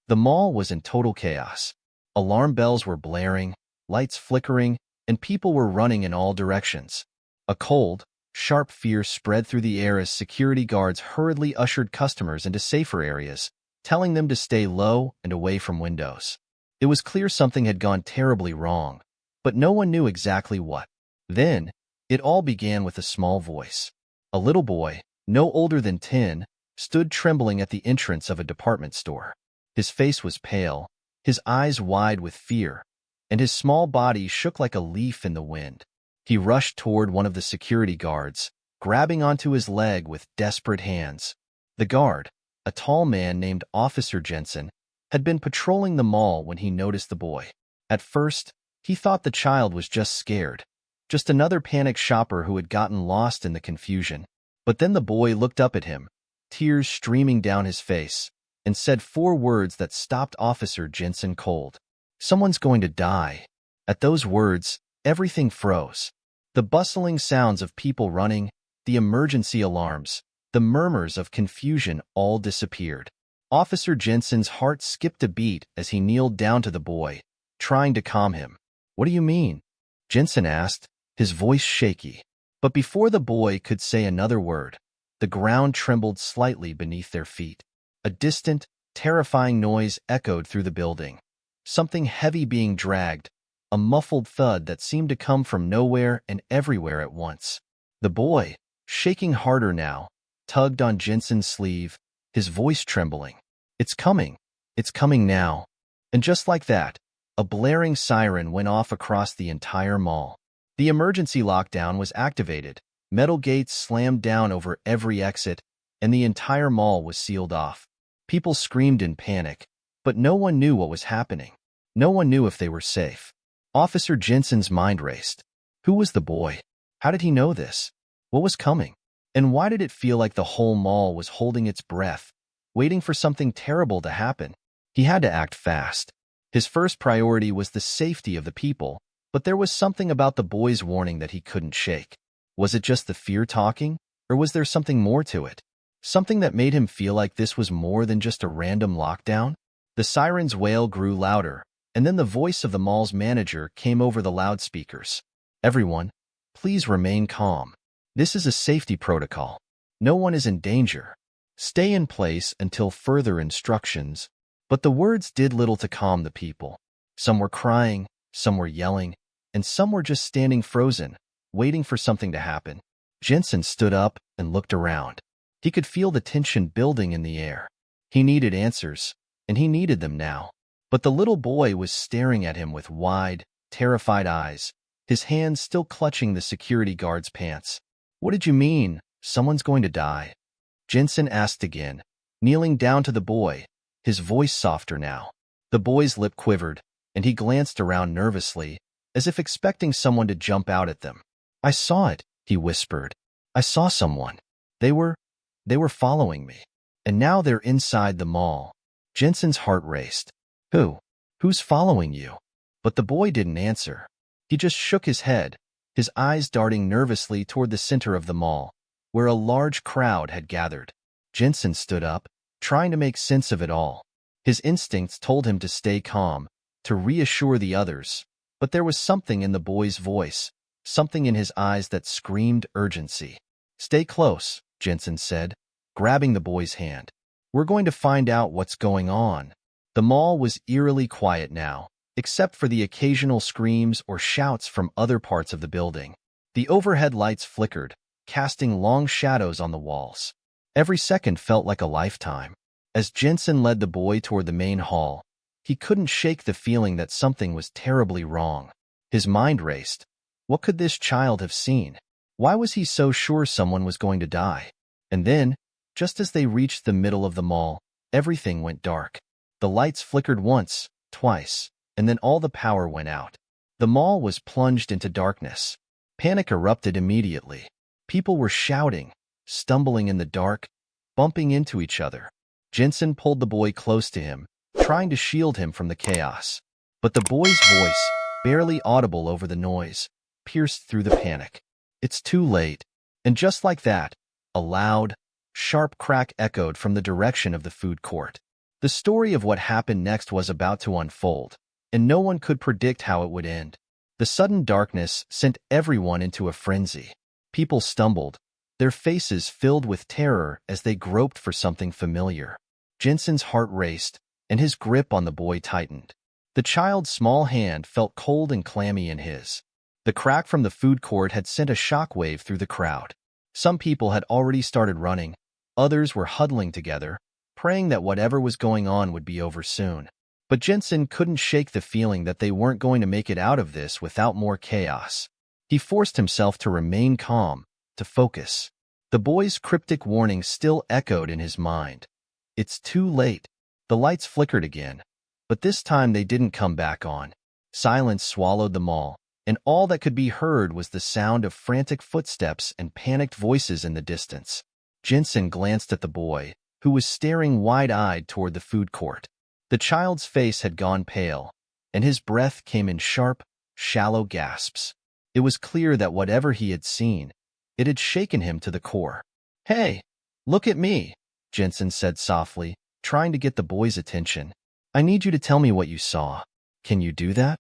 The mall was in total chaos. Alarm bells were blaring, lights flickering, and people were running in all directions. A cold, sharp fear spread through the air as security guards hurriedly ushered customers into safer areas, telling them to stay low and away from windows. It was clear something had gone terribly wrong, but no one knew exactly what. Then, it all began with a small voice. A little boy, no older than 10, stood trembling at the entrance of a department store. His face was pale, his eyes wide with fear, and his small body shook like a leaf in the wind. He rushed toward one of the security guards, grabbing onto his leg with desperate hands. The guard, a tall man named Officer Jensen, had been patrolling the mall when he noticed the boy. At first, he thought the child was just scared, just another panicked shopper who had gotten lost in the confusion. But then the boy looked up at him, tears streaming down his face, and said 4 words that stopped Officer Jensen cold. "Someone's going to die." At those words, everything froze. The bustling sounds of people running, the emergency alarms, the murmurs of confusion all disappeared. Officer Jensen's heart skipped a beat as he kneeled down to the boy, trying to calm him. "What do you mean?" Jensen asked, his voice shaky. But before the boy could say another word, the ground trembled slightly beneath their feet. A distant, terrifying noise echoed through the building. Something heavy being dragged, a muffled thud that seemed to come from nowhere and everywhere at once. The boy, shaking harder now, tugged on Jensen's sleeve, his voice trembling. It's coming now." And just like that, a blaring siren went off across the entire mall. The emergency lockdown was activated, metal gates slammed down over every exit, and the entire mall was sealed off. People screamed in panic, but no one knew what was happening. No one knew if they were safe. Officer Jensen's mind raced. Who was the boy? How did he know this? What was coming? And why did it feel like the whole mall was holding its breath, waiting for something terrible to happen? He had to act fast. His first priority was the safety of the people, but there was something about the boy's warning that he couldn't shake. Was it just the fear talking, or was there something more to it? Something that made him feel like this was more than just a random lockdown? The siren's wail grew louder, and then the voice of the mall's manager came over the loudspeakers. "Everyone, please remain calm. This is a safety protocol. No one is in danger. Stay in place until further instructions." But the words did little to calm the people. Some were crying, some were yelling, and some were just standing frozen, waiting for something to happen. Jensen stood up and looked around. He could feel the tension building in the air. He needed answers, and he needed them now. But the little boy was staring at him with wide, terrified eyes, his hands still clutching the security guard's pants. "What did you mean, someone's going to die?" Jensen asked again, kneeling down to the boy, his voice softer now. The boy's lip quivered, and he glanced around nervously, as if expecting someone to jump out at them. "I saw it," he whispered. "I saw someone. They were following me. And now they're inside the mall." Jensen's heart raced. Who's following you?" But the boy didn't answer. He just shook his head, his eyes darting nervously toward the center of the mall, where a large crowd had gathered. Jensen stood up, trying to make sense of it all. His instincts told him to stay calm, to reassure the others, but there was something in the boy's voice, something in his eyes that screamed urgency. "Stay close," Jensen said, grabbing the boy's hand. "We're going to find out what's going on." The mall was eerily quiet now, except for the occasional screams or shouts from other parts of the building. The overhead lights flickered, casting long shadows on the walls. Every second felt like a lifetime. As Jensen led the boy toward the main hall, he couldn't shake the feeling that something was terribly wrong. His mind raced. What could this child have seen? Why was he so sure someone was going to die? And then, just as they reached the middle of the mall, everything went dark. The lights flickered once, twice, and then all the power went out. The mall was plunged into darkness. Panic erupted immediately. People were shouting, stumbling in the dark, bumping into each other. Jensen pulled the boy close to him, trying to shield him from the chaos. But the boy's voice, barely audible over the noise, pierced through the panic. "It's too late." And just like that, a loud, sharp crack echoed from the direction of the food court. The story of what happened next was about to unfold, and no one could predict how it would end. The sudden darkness sent everyone into a frenzy. People stumbled, their faces filled with terror as they groped for something familiar. Jensen's heart raced, and his grip on the boy tightened. The child's small hand felt cold and clammy in his. The crack from the food court had sent a shockwave through the crowd. Some people had already started running. Others were huddling together, praying that whatever was going on would be over soon. But Jensen couldn't shake the feeling that they weren't going to make it out of this without more chaos. He forced himself to remain calm, to focus. The boy's cryptic warning still echoed in his mind. It's too late. The lights flickered again, but this time they didn't come back on. Silence swallowed them all, and all that could be heard was the sound of frantic footsteps and panicked voices in the distance. Jensen glanced at the boy, who was staring wide-eyed toward the food court. The child's face had gone pale, and his breath came in sharp, shallow gasps. It was clear that whatever he had seen, it had shaken him to the core. "Hey, look at me," Jensen said softly, trying to get the boy's attention. "I need you to tell me what you saw. Can you do that?"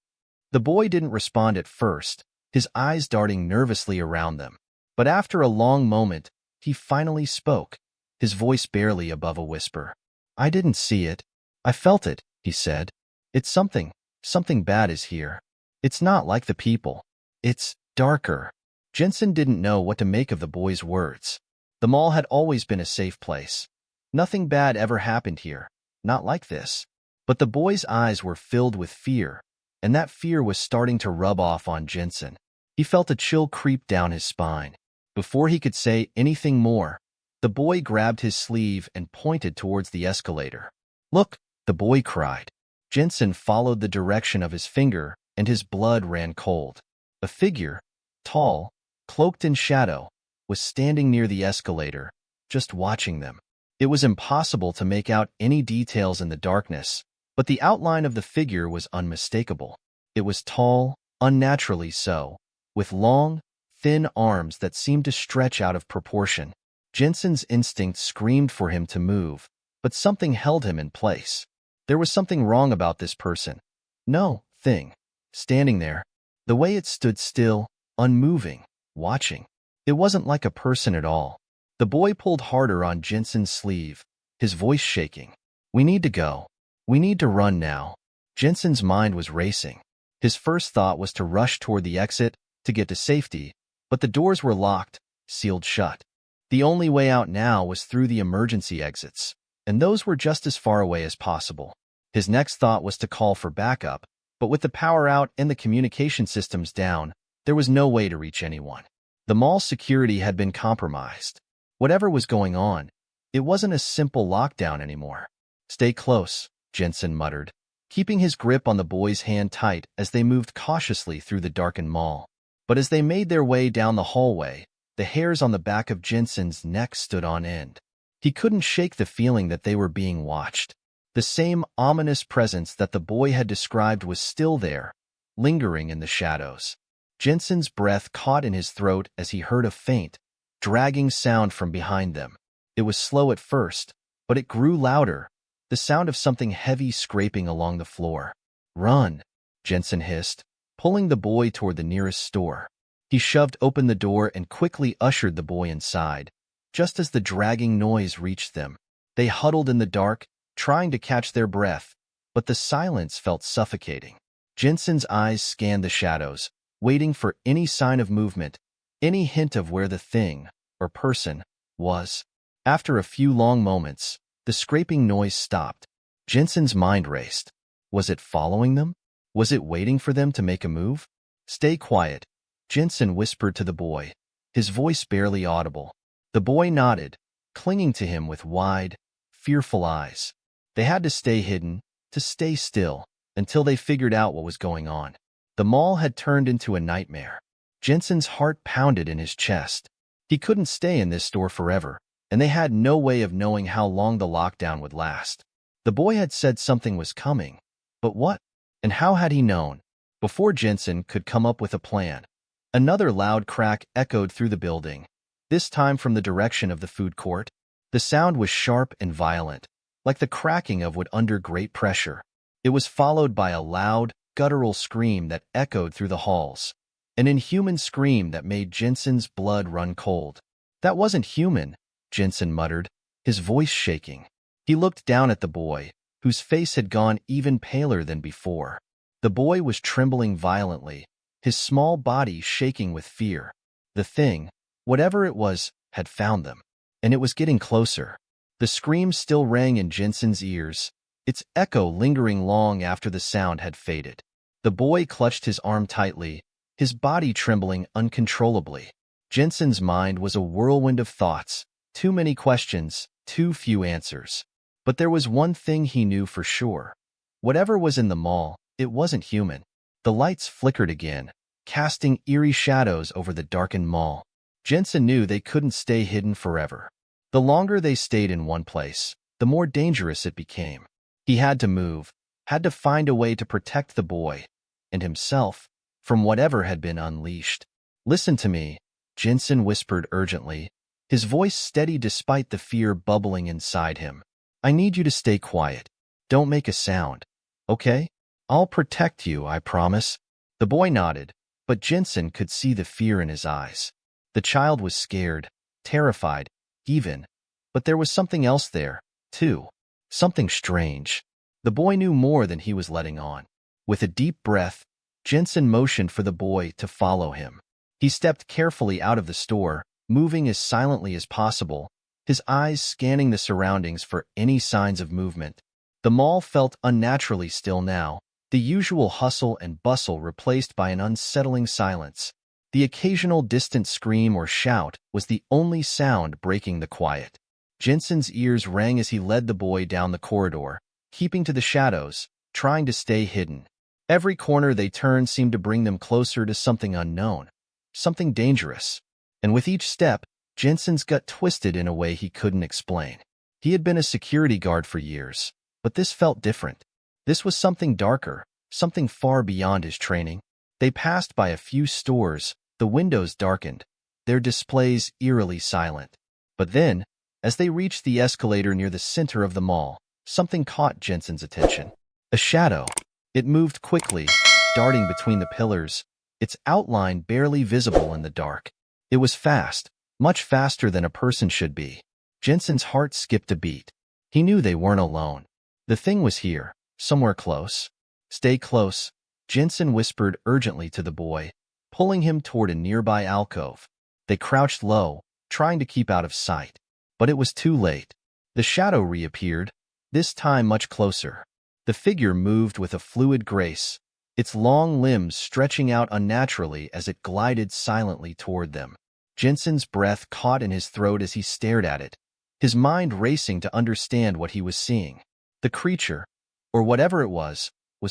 The boy didn't respond at first, his eyes darting nervously around them. But after a long moment, he finally spoke, his voice barely above a whisper. "I didn't see it. I felt it," he said. "It's something bad is here. It's not like the people. It's darker." Jensen didn't know what to make of the boy's words. The mall had always been a safe place. Nothing bad ever happened here, not like this. But the boy's eyes were filled with fear, and that fear was starting to rub off on Jensen. He felt a chill creep down his spine. Before he could say anything more, the boy grabbed his sleeve and pointed towards the escalator. "Look!" the boy cried. Jensen followed the direction of his finger, and his blood ran cold. A figure, tall, cloaked in shadow, was standing near the escalator, just watching them. It was impossible to make out any details in the darkness, but the outline of the figure was unmistakable. It was tall, unnaturally so, with long, thin arms that seemed to stretch out of proportion. Jensen's instinct screamed for him to move, but something held him in place. There was something wrong about this person. No thing. Standing there, the way it stood still, unmoving, watching. It wasn't like a person at all. The boy pulled harder on Jensen's sleeve, his voice shaking. "We need to go. We need to run now." Jensen's mind was racing. His first thought was to rush toward the exit, to get to safety, but the doors were locked, sealed shut. The only way out now was through the emergency exits, and those were just as far away as possible. His next thought was to call for backup, but with the power out and the communication systems down, there was no way to reach anyone. The mall's security had been compromised. Whatever was going on, it wasn't a simple lockdown anymore. "Stay close," Jensen muttered, keeping his grip on the boy's hand tight as they moved cautiously through the darkened mall. But as they made their way down the hallway, the hairs on the back of Jensen's neck stood on end. He couldn't shake the feeling that they were being watched. The same ominous presence that the boy had described was still there, lingering in the shadows. Jensen's breath caught in his throat as he heard a faint, dragging sound from behind them. It was slow at first, but it grew louder, the sound of something heavy scraping along the floor. "Run," Jensen hissed, pulling the boy toward the nearest store. He shoved open the door and quickly ushered the boy inside, just as the dragging noise reached them. They huddled in the dark, trying to catch their breath, but the silence felt suffocating. Jensen's eyes scanned the shadows, waiting for any sign of movement, any hint of where the thing, or person, was. After a few long moments, the scraping noise stopped. Jensen's mind raced. Was it following them? Was it waiting for them to make a move? "Stay quiet," Jensen whispered to the boy, his voice barely audible. The boy nodded, clinging to him with wide, fearful eyes. They had to stay hidden, to stay still, until they figured out what was going on. The mall had turned into a nightmare. Jensen's heart pounded in his chest. He couldn't stay in this store forever, and they had no way of knowing how long the lockdown would last. The boy had said something was coming, but what? And how had he known? Before Jensen could come up with a plan, another loud crack echoed through the building, this time from the direction of the food court. The sound was sharp and violent, like the cracking of wood under great pressure. It was followed by a loud, guttural scream that echoed through the halls, an inhuman scream that made Jensen's blood run cold. "That wasn't human," Jensen muttered, his voice shaking. He looked down at the boy, whose face had gone even paler than before. The boy was trembling violently, his small body shaking with fear. The thing, whatever it was, had found them, and it was getting closer. The scream still rang in Jensen's ears, its echo lingering long after the sound had faded. The boy clutched his arm tightly, his body trembling uncontrollably. Jensen's mind was a whirlwind of thoughts, too many questions, too few answers. But there was one thing he knew for sure. Whatever was in the mall, it wasn't human. The lights flickered again, casting eerie shadows over the darkened mall. Jensen knew they couldn't stay hidden forever. The longer they stayed in one place, the more dangerous it became. He had to move, had to find a way to protect the boy, and himself, from whatever had been unleashed. "Listen to me," Jensen whispered urgently, his voice steady despite the fear bubbling inside him. "I need you to stay quiet. Don't make a sound, okay? I'll protect you, I promise." The boy nodded, but Jensen could see the fear in his eyes. The child was scared, terrified, even, but there was something else there, too. Something strange. The boy knew more than he was letting on. With a deep breath, Jensen motioned for the boy to follow him. He stepped carefully out of the store, moving as silently as possible, his eyes scanning the surroundings for any signs of movement. The mall felt unnaturally still now, the usual hustle and bustle replaced by an unsettling silence. The occasional distant scream or shout was the only sound breaking the quiet. Jensen's ears rang as he led the boy down the corridor, keeping to the shadows, trying to stay hidden. Every corner they turned seemed to bring them closer to something unknown, something dangerous. And with each step, Jensen's gut twisted in a way he couldn't explain. He had been a security guard for years, but this felt different. This was something darker, something far beyond his training. They passed by a few stores, the windows darkened, their displays eerily silent. But then, as they reached the escalator near the center of the mall, something caught Jensen's attention. A shadow. It moved quickly, darting between the pillars, its outline barely visible in the dark. It was fast, much faster than a person should be. Jensen's heart skipped a beat. He knew they weren't alone. The thing was here, somewhere close. "Stay close," Jensen whispered urgently to the boy, pulling him toward a nearby alcove. They crouched low, trying to keep out of sight. But it was too late. The shadow reappeared, this time much closer. The figure moved with a fluid grace, its long limbs stretching out unnaturally as it glided silently toward them. Jensen's breath caught in his throat as he stared at it, his mind racing to understand what he was seeing. The creature, or whatever it was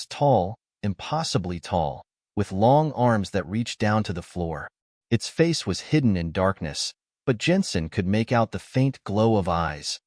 tall, impossibly tall, with long arms that reached down to the floor. Its face was hidden in darkness, but Jensen could make out the faint glow of eyes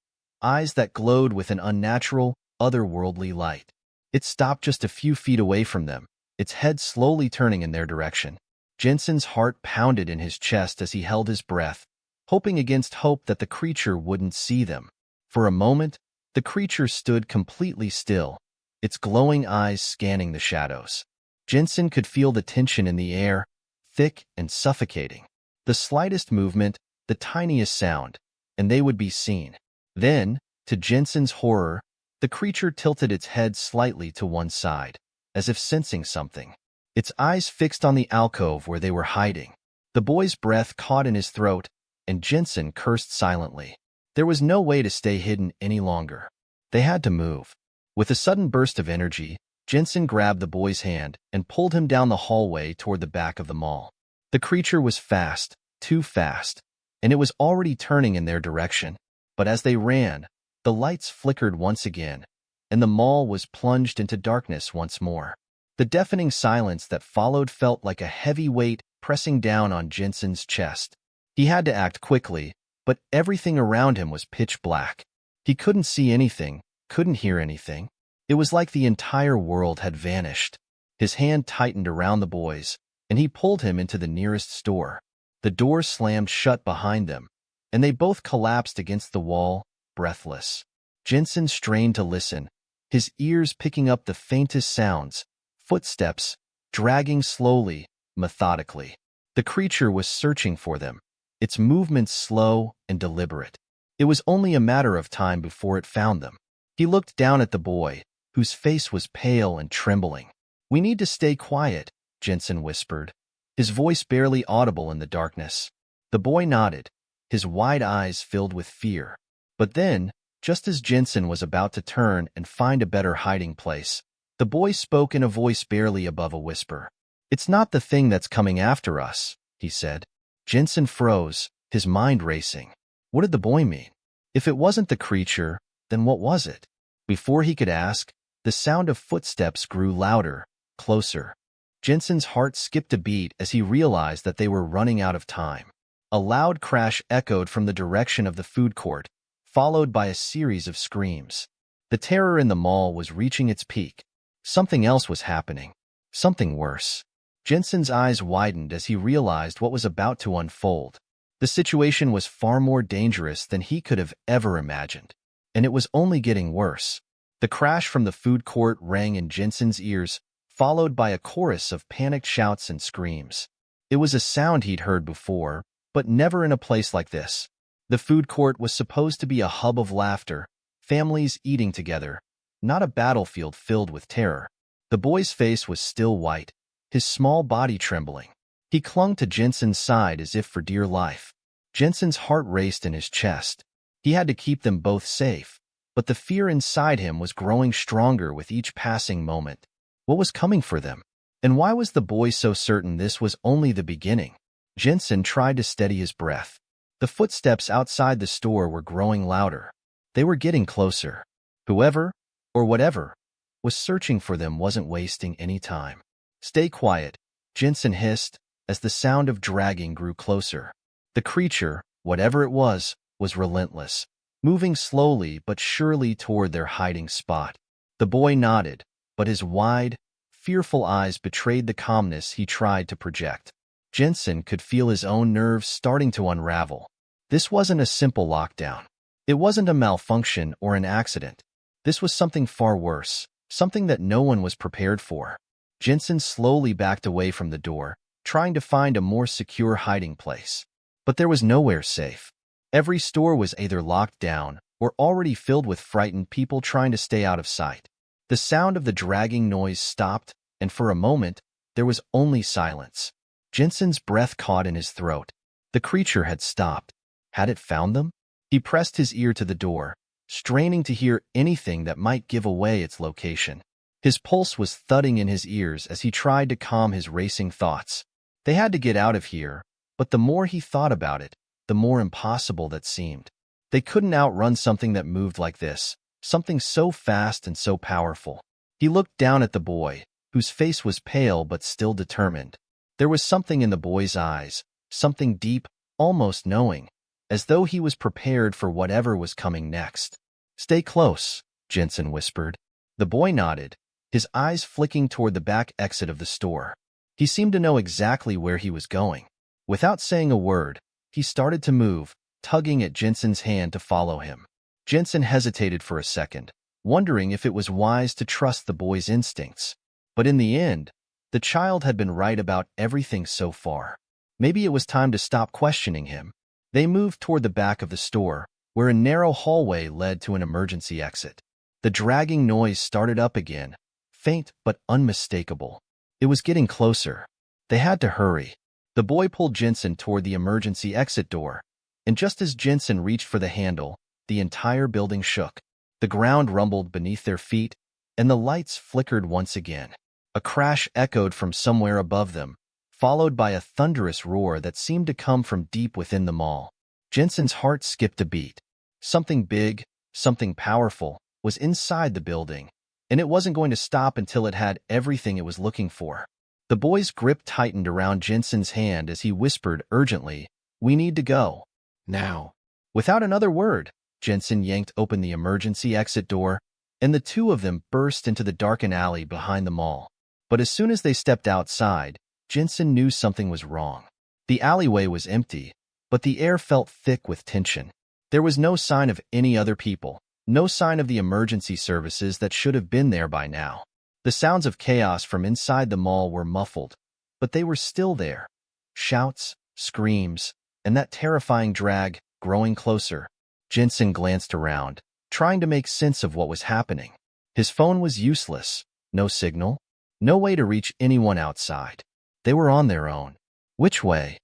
that glowed with an unnatural, otherworldly light. It stopped just a few feet away from them, its head slowly turning in their direction. Jensen's heart pounded in his chest as he held his breath, hoping against hope that the creature wouldn't see them. For a moment, the creature stood completely still, its glowing eyes scanning the shadows. Jensen could feel the tension in the air, thick and suffocating. The slightest movement, the tiniest sound, and they would be seen. Then, to Jensen's horror, the creature tilted its head slightly to one side, as if sensing something. Its eyes fixed on the alcove where they were hiding. The boy's breath caught in his throat, and Jensen cursed silently. There was no way to stay hidden any longer. They had to move. With a sudden burst of energy, Jensen grabbed the boy's hand and pulled him down the hallway toward the back of the mall. The creature was fast, too fast, and it was already turning in their direction. But as they ran, the lights flickered once again, and the mall was plunged into darkness once more. The deafening silence that followed felt like a heavy weight pressing down on Jensen's chest. He had to act quickly, but everything around him was pitch black. He couldn't see anything, couldn't hear anything. It was like the entire world had vanished. His hand tightened around the boy's, and he pulled him into the nearest store. The door slammed shut behind them, and they both collapsed against the wall, breathless. Jensen strained to listen, his ears picking up the faintest sounds, footsteps, dragging slowly, methodically. The creature was searching for them, its movements slow and deliberate. It was only a matter of time before it found them. He looked down at the boy, whose face was pale and trembling. "We need to stay quiet," Jensen whispered, his voice barely audible in the darkness. The boy nodded, his wide eyes filled with fear. But then, just as Jensen was about to turn and find a better hiding place, the boy spoke in a voice barely above a whisper. "It's not the thing that's coming after us," he said. Jensen froze, his mind racing. What did the boy mean? If it wasn't the creature, then what was it? Before he could ask, the sound of footsteps grew louder, closer. Jensen's heart skipped a beat as he realized that they were running out of time. A loud crash echoed from the direction of the food court, followed by a series of screams. The terror in the mall was reaching its peak. Something else was happening. Something worse. Jensen's eyes widened as he realized what was about to unfold. The situation was far more dangerous than he could have ever imagined, and it was only getting worse. The crash from the food court rang in Jensen's ears, followed by a chorus of panicked shouts and screams. It was a sound he'd heard before, but never in a place like this. The food court was supposed to be a hub of laughter, families eating together, not a battlefield filled with terror. The boy's face was still white, his small body trembling. He clung to Jensen's side as if for dear life. Jensen's heart raced in his chest. He had to keep them both safe, but the fear inside him was growing stronger with each passing moment. What was coming for them? And why was the boy so certain this was only the beginning? Jensen tried to steady his breath. The footsteps outside the store were growing louder. They were getting closer. Whoever, or whatever, was searching for them wasn't wasting any time. "Stay quiet," Jensen hissed, as the sound of dragging grew closer. The creature, whatever it was relentless, moving slowly but surely toward their hiding spot. The boy nodded, but his wide, fearful eyes betrayed the calmness he tried to project. Jensen could feel his own nerves starting to unravel. This wasn't a simple lockdown. It wasn't a malfunction or an accident. This was something far worse, something that no one was prepared for. Jensen slowly backed away from the door, trying to find a more secure hiding place. But there was nowhere safe. Every store was either locked down or already filled with frightened people trying to stay out of sight. The sound of the dragging noise stopped, and for a moment, there was only silence. Jensen's breath caught in his throat. The creature had stopped. Had it found them? He pressed his ear to the door, straining to hear anything that might give away its location. His pulse was thudding in his ears as he tried to calm his racing thoughts. They had to get out of here, but the more he thought about it, the more impossible that seemed. They couldn't outrun something that moved like this, something so fast and so powerful. He looked down at the boy, whose face was pale but still determined. There was something in the boy's eyes, something deep, almost knowing, as though he was prepared for whatever was coming next. "Stay close," Jensen whispered. The boy nodded, his eyes flicking toward the back exit of the store. He seemed to know exactly where he was going. Without saying a word, he started to move, tugging at Jensen's hand to follow him. Jensen hesitated for a second, wondering if it was wise to trust the boy's instincts. But in the end, the child had been right about everything so far. Maybe it was time to stop questioning him. They moved toward the back of the store, where a narrow hallway led to an emergency exit. The dragging noise started up again, faint but unmistakable. It was getting closer. They had to hurry. The boy pulled Jensen toward the emergency exit door, and just as Jensen reached for the handle, the entire building shook. The ground rumbled beneath their feet, and the lights flickered once again. A crash echoed from somewhere above them, followed by a thunderous roar that seemed to come from deep within the mall. Jensen's heart skipped a beat. Something big, something powerful, was inside the building, and it wasn't going to stop until it had everything it was looking for. The boy's grip tightened around Jensen's hand as he whispered urgently, "We need to go. Now." Without another word, Jensen yanked open the emergency exit door, and the two of them burst into the darkened alley behind the mall. But as soon as they stepped outside, Jensen knew something was wrong. The alleyway was empty, but the air felt thick with tension. There was no sign of any other people, No sign of the emergency services that should have been there by now. The sounds of chaos from inside the mall were muffled, but they were still there. Shouts, screams, and that terrifying drag growing closer. Jensen glanced around, trying to make sense of what was happening. His phone was useless. No signal. No way to reach anyone outside. They were on their own. Which way?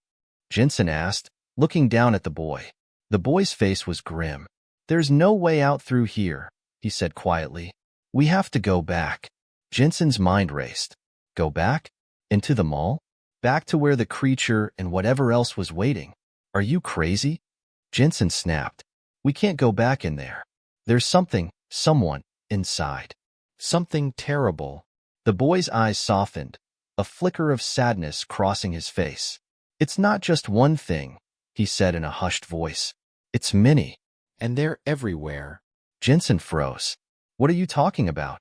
Jensen asked, looking down at the boy. The boy's face was grim. There's no way out through here, he said quietly. We have to go back. Jensen's mind raced. Go back? Into the mall? Back to where the creature and whatever else was waiting? Are you crazy? Jensen snapped. We can't go back in there. There's someone, inside. Something terrible. The boy's eyes softened, a flicker of sadness crossing his face. It's not just one thing, he said in a hushed voice. It's many, and they're everywhere. Jensen froze. What are you talking about?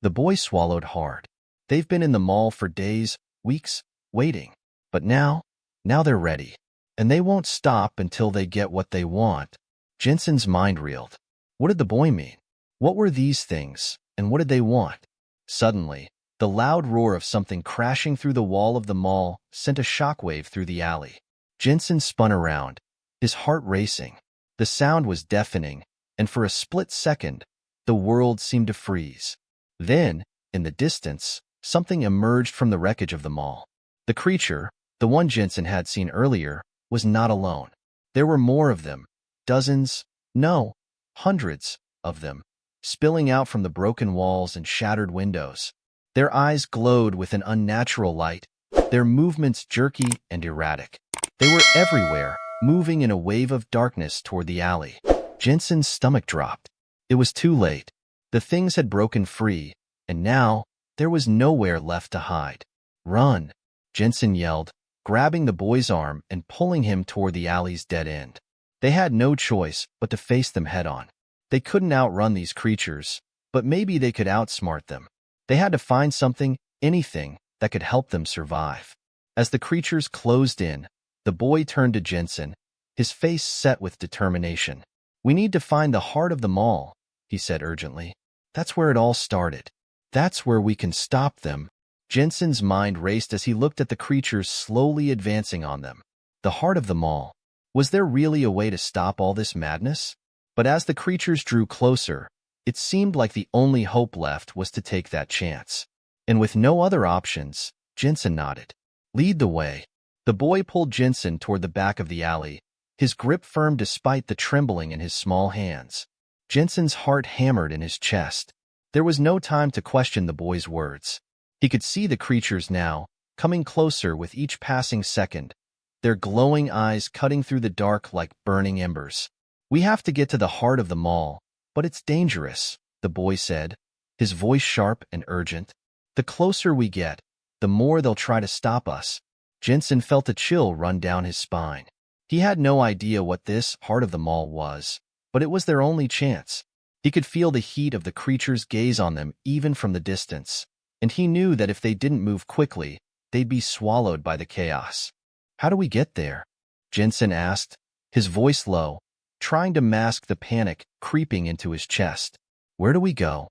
The boy swallowed hard. They've been in the mall for days, weeks, waiting. But now they're ready. And they won't stop until they get what they want. Jensen's mind reeled. What did the boy mean? What were these things, and what did they want? Suddenly, the loud roar of something crashing through the wall of the mall sent a shockwave through the alley. Jensen spun around, his heart racing. The sound was deafening, and for a split second, the world seemed to freeze. Then, in the distance, something emerged from the wreckage of the mall. The creature, the one Jensen had seen earlier, was not alone. There were more of them, dozens, no, hundreds of them, spilling out from the broken walls and shattered windows. Their eyes glowed with an unnatural light, their movements jerky and erratic. They were everywhere, moving in a wave of darkness toward the alley. Jensen's stomach dropped. It was too late. The things had broken free, and now there was nowhere left to hide. Run, Jensen yelled, grabbing the boy's arm and pulling him toward the alley's dead end. They had no choice but to face them head-on. They couldn't outrun these creatures, but maybe they could outsmart them. They had to find something, anything, that could help them survive. As the creatures closed in, the boy turned to Jensen, his face set with determination. We need to find the heart of the mall, he said urgently. That's where it all started. That's where we can stop them. Jensen's mind raced as he looked at the creatures slowly advancing on them. The heart of the mall. Was there really a way to stop all this madness? But as the creatures drew closer, it seemed like the only hope left was to take that chance. And with no other options, Jensen nodded. Lead the way. The boy pulled Jensen toward the back of the alley, his grip firm despite the trembling in his small hands. Jensen's heart hammered in his chest. There was no time to question the boy's words. He could see the creatures now, coming closer with each passing second, their glowing eyes cutting through the dark like burning embers. We have to get to the heart of the mall, but it's dangerous, the boy said, his voice sharp and urgent. The closer we get, the more they'll try to stop us. Jensen felt a chill run down his spine. He had no idea what this heart of the mall was, but it was their only chance. He could feel the heat of the creature's gaze on them even from the distance, and he knew that if they didn't move quickly, they'd be swallowed by the chaos. How do we get there? Jensen asked, his voice low, trying to mask the panic creeping into his chest. Where do we go?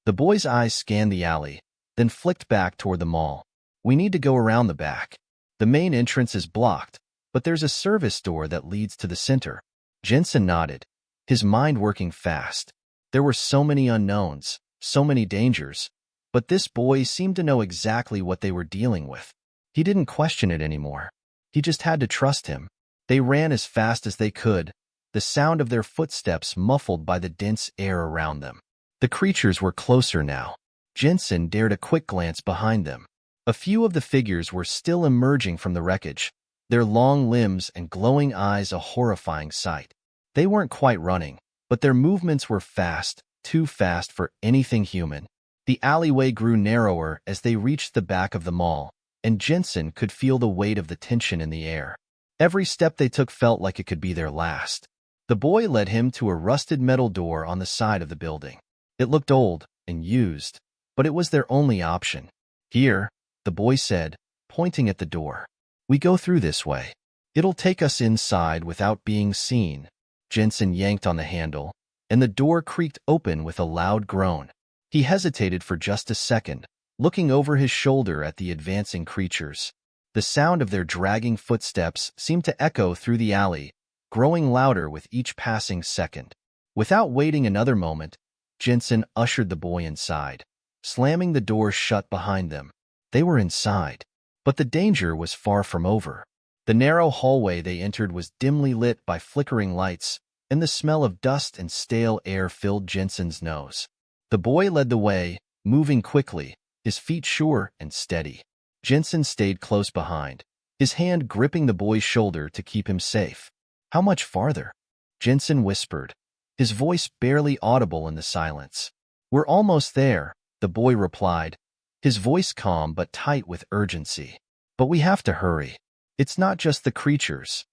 The boy's eyes scanned the alley, then flicked back toward the mall. We need to go around the back. The main entrance is blocked, but there's a service door that leads to the center. Jensen nodded, his mind working fast. There were so many unknowns, so many dangers, but this boy seemed to know exactly what they were dealing with. He didn't question it anymore. He just had to trust him. They ran as fast as they could, the sound of their footsteps muffled by the dense air around them. The creatures were closer now. Jensen dared a quick glance behind them. A few of the figures were still emerging from the wreckage, their long limbs and glowing eyes a horrifying sight. They weren't quite running, but their movements were fast, too fast for anything human. The alleyway grew narrower as they reached the back of the mall, and Jensen could feel the weight of the tension in the air. Every step they took felt like it could be their last. The boy led him to a rusted metal door on the side of the building. It looked old and used, but it was their only option. Here, the boy said, pointing at the door. We go through this way. It'll take us inside without being seen. Jensen yanked on the handle, and the door creaked open with a loud groan. He hesitated for just a second, looking over his shoulder at the advancing creatures. The sound of their dragging footsteps seemed to echo through the alley, growing louder with each passing second. Without waiting another moment, Jensen ushered the boy inside, slamming the door shut behind them. They were inside, but the danger was far from over. The narrow hallway they entered was dimly lit by flickering lights, and the smell of dust and stale air filled Jensen's nose. The boy led the way, moving quickly, his feet sure and steady. Jensen stayed close behind, his hand gripping the boy's shoulder to keep him safe. "How much farther?" Jensen whispered, his voice barely audible in the silence. "We're almost there," the boy replied, his voice calm but tight with urgency. "But we have to hurry. It's not just the creatures.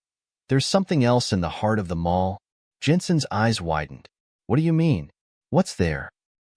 There's something else in the heart of the mall." Jensen's eyes widened. "What do you mean? What's there?"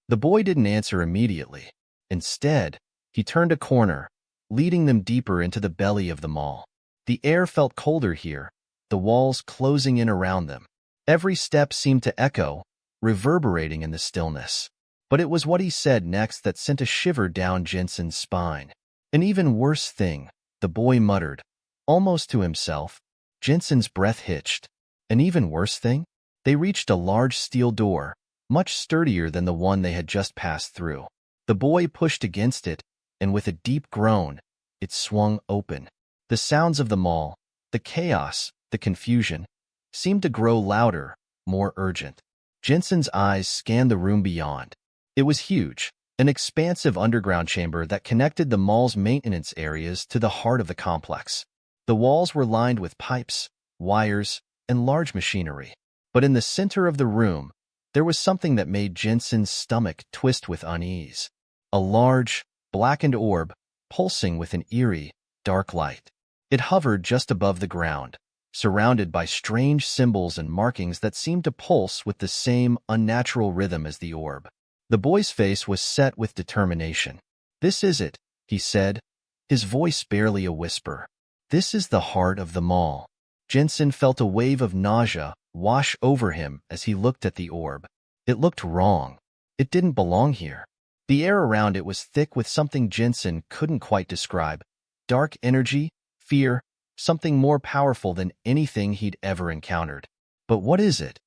The boy didn't answer immediately. Instead, he turned a corner, leading them deeper into the belly of the mall. The air felt colder here, the walls closing in around them. Every step seemed to echo, reverberating in the stillness. But it was what he said next that sent a shiver down Jensen's spine. "An even worse thing," the boy muttered, almost to himself. Jensen's breath hitched. "An even worse thing?" They reached a large steel door, much sturdier than the one they had just passed through. The boy pushed against it, and with a deep groan, it swung open. The sounds of the mall, the chaos, the confusion, seemed to grow louder, more urgent. Jensen's eyes scanned the room beyond. It was huge, an expansive underground chamber that connected the mall's maintenance areas to the heart of the complex. The walls were lined with pipes, wires, and large machinery. But in the center of the room, there was something that made Jensen's stomach twist with unease. A large, blackened orb, pulsing with an eerie, dark light. It hovered just above the ground, surrounded by strange symbols and markings that seemed to pulse with the same unnatural rhythm as the orb. The boy's face was set with determination. "This is it," he said, his voice barely a whisper. "This is the heart of the mall." Jensen felt a wave of nausea wash over him as he looked at the orb. It looked wrong. It didn't belong here. The air around it was thick with something Jensen couldn't quite describe. Dark energy, fear, something more powerful than anything he'd ever encountered. "But what is it?"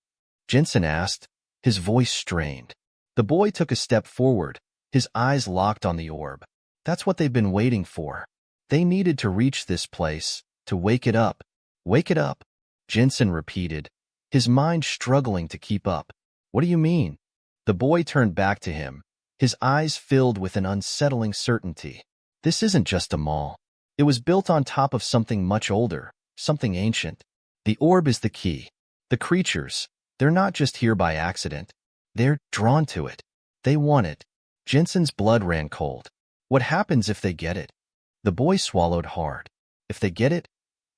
Jensen asked, his voice strained. The boy took a step forward, his eyes locked on the orb. "That's what they've been waiting for. They needed to reach this place, to wake it up." "Wake it up," Jensen repeated, his mind struggling to keep up. "What do you mean?" The boy turned back to him, his eyes filled with an unsettling certainty. "This isn't just a mall. It was built on top of something much older, something ancient. The orb is the key. The creatures, they're not just here by accident. They're drawn to it. They want it." Jensen's blood ran cold. "What happens if they get it?" The boy swallowed hard. "If they get it,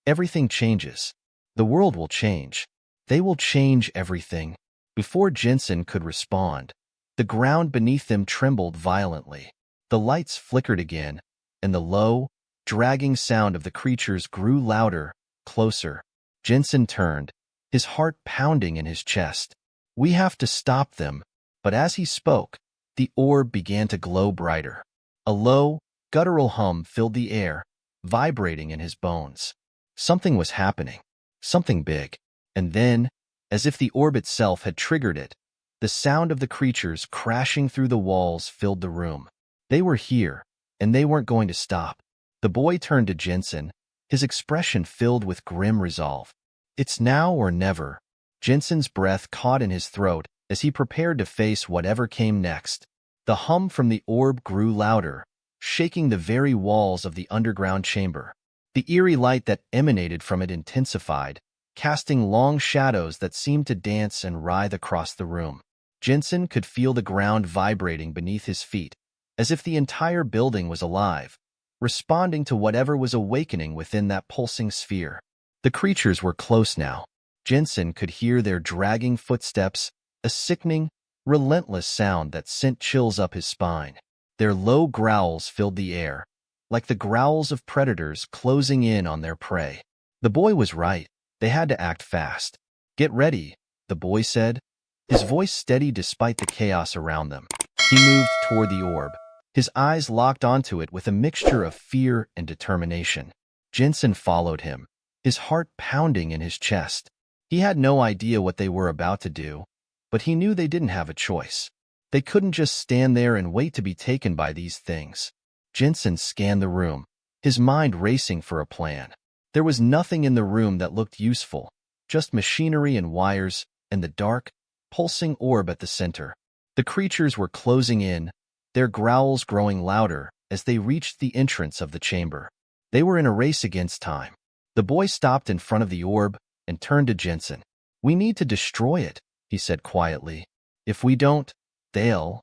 everything changes. The world will change. They will change everything." Before Jensen could respond, the ground beneath them trembled violently. The lights flickered again, and the low, dragging sound of the creatures grew louder, closer. Jensen turned, his heart pounding in his chest. "We have to stop them." But as he spoke, the orb began to glow brighter. A low, guttural hum filled the air, vibrating in his bones. Something was happening, something big. And then, as if the orb itself had triggered it, the sound of the creatures crashing through the walls filled the room. They were here, and they weren't going to stop. The boy turned to Jensen, his expression filled with grim resolve. "It's now or never." Jensen's breath caught in his throat as he prepared to face whatever came next. The hum from the orb grew louder, shaking the very walls of the underground chamber. The eerie light that emanated from it intensified, casting long shadows that seemed to dance and writhe across the room. Jensen could feel the ground vibrating beneath his feet, as if the entire building was alive, responding to whatever was awakening within that pulsing sphere. The creatures were close now. Jensen could hear their dragging footsteps, a sickening, relentless sound that sent chills up his spine. Their low growls filled the air, like the growls of predators closing in on their prey. The boy was right. They had to act fast. "Get ready," the boy said, his voice steady despite the chaos around them. He moved toward the orb. His eyes locked onto it with a mixture of fear and determination. Jensen followed him, his heart pounding in his chest. He had no idea what they were about to do, but he knew they didn't have a choice. They couldn't just stand there and wait to be taken by these things. Jensen scanned the room, his mind racing for a plan. There was nothing in the room that looked useful, just machinery and wires, and the dark, pulsing orb at the center. The creatures were closing in, their growls growing louder as they reached the entrance of the chamber. They were in a race against time. The boy stopped in front of the orb and turned to Jensen. "We need to destroy it," he said quietly. "If we don't, they'll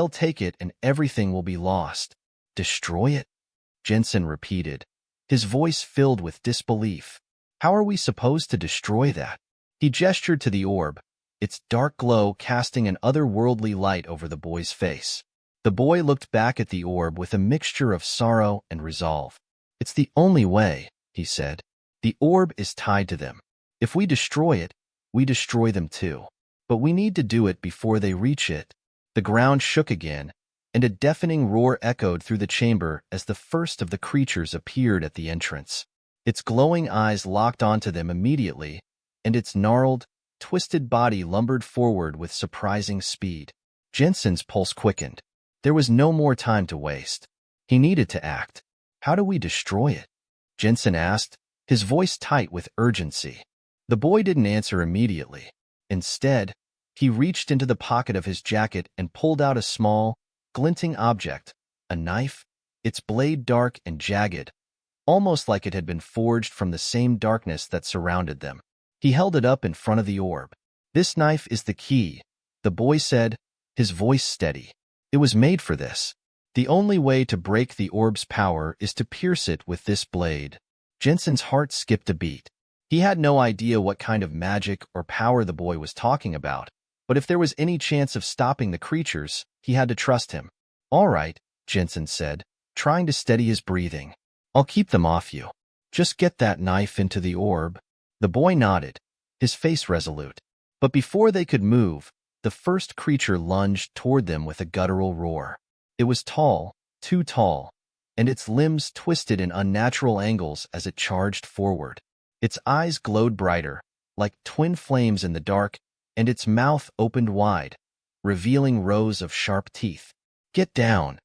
take it and everything will be lost." "Destroy it?" Jensen repeated, his voice filled with disbelief. "How are we supposed to destroy that?" He gestured to the orb, its dark glow casting an otherworldly light over the boy's face. The boy looked back at the orb with a mixture of sorrow and resolve. "It's the only way," he said. "The orb is tied to them. If we destroy it, we destroy them too. But we need to do it before they reach it." The ground shook again, and a deafening roar echoed through the chamber as the first of the creatures appeared at the entrance. Its glowing eyes locked onto them immediately, and its gnarled, twisted body lumbered forward with surprising speed. Jensen's pulse quickened. There was no more time to waste. He needed to act. "How do we destroy it?" Jensen asked, his voice tight with urgency. The boy didn't answer immediately. Instead, he reached into the pocket of his jacket and pulled out a small, glinting object, a knife, its blade dark and jagged, almost like it had been forged from the same darkness that surrounded them. He held it up in front of the orb. "This knife is the key," the boy said, his voice steady. "It was made for this. The only way to break the orb's power is to pierce it with this blade." Jensen's heart skipped a beat. He had no idea what kind of magic or power the boy was talking about, but if there was any chance of stopping the creatures, he had to trust him. "All right," Jensen said, trying to steady his breathing. "I'll keep them off you. Just get that knife into the orb." The boy nodded, his face resolute. But before they could move, the first creature lunged toward them with a guttural roar. It was tall, too tall, and its limbs twisted in unnatural angles as it charged forward. Its eyes glowed brighter, like twin flames in the dark, and its mouth opened wide, revealing rows of sharp teeth. "Get down,"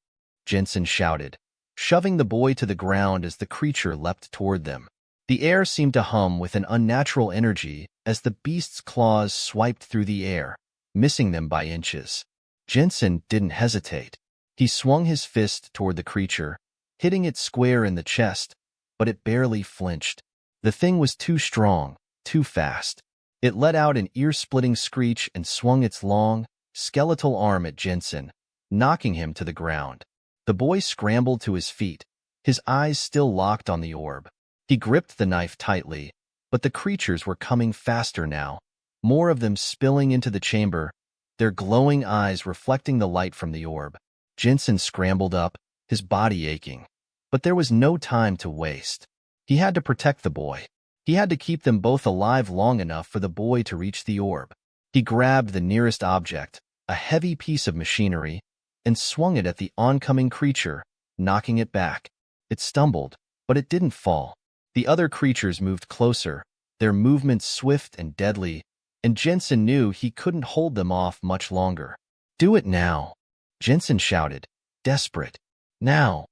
Jensen shouted, shoving the boy to the ground as the creature leapt toward them. The air seemed to hum with an unnatural energy as the beast's claws swiped through the air, missing them by inches. Jensen didn't hesitate. He swung his fist toward the creature, hitting it square in the chest, but it barely flinched. The thing was too strong, too fast. It let out an ear-splitting screech and swung its long, skeletal arm at Jensen, knocking him to the ground. The boy scrambled to his feet, his eyes still locked on the orb. He gripped the knife tightly, but the creatures were coming faster now, more of them spilling into the chamber, their glowing eyes reflecting the light from the orb. Jensen scrambled up, his body aching. But there was no time to waste. He had to protect the boy. He had to keep them both alive long enough for the boy to reach the orb. He grabbed the nearest object, a heavy piece of machinery, and swung it at the oncoming creature, knocking it back. It stumbled, but it didn't fall. The other creatures moved closer, their movements swift and deadly, and Jensen knew he couldn't hold them off much longer. "Do it now," Jensen shouted, desperate. "Now."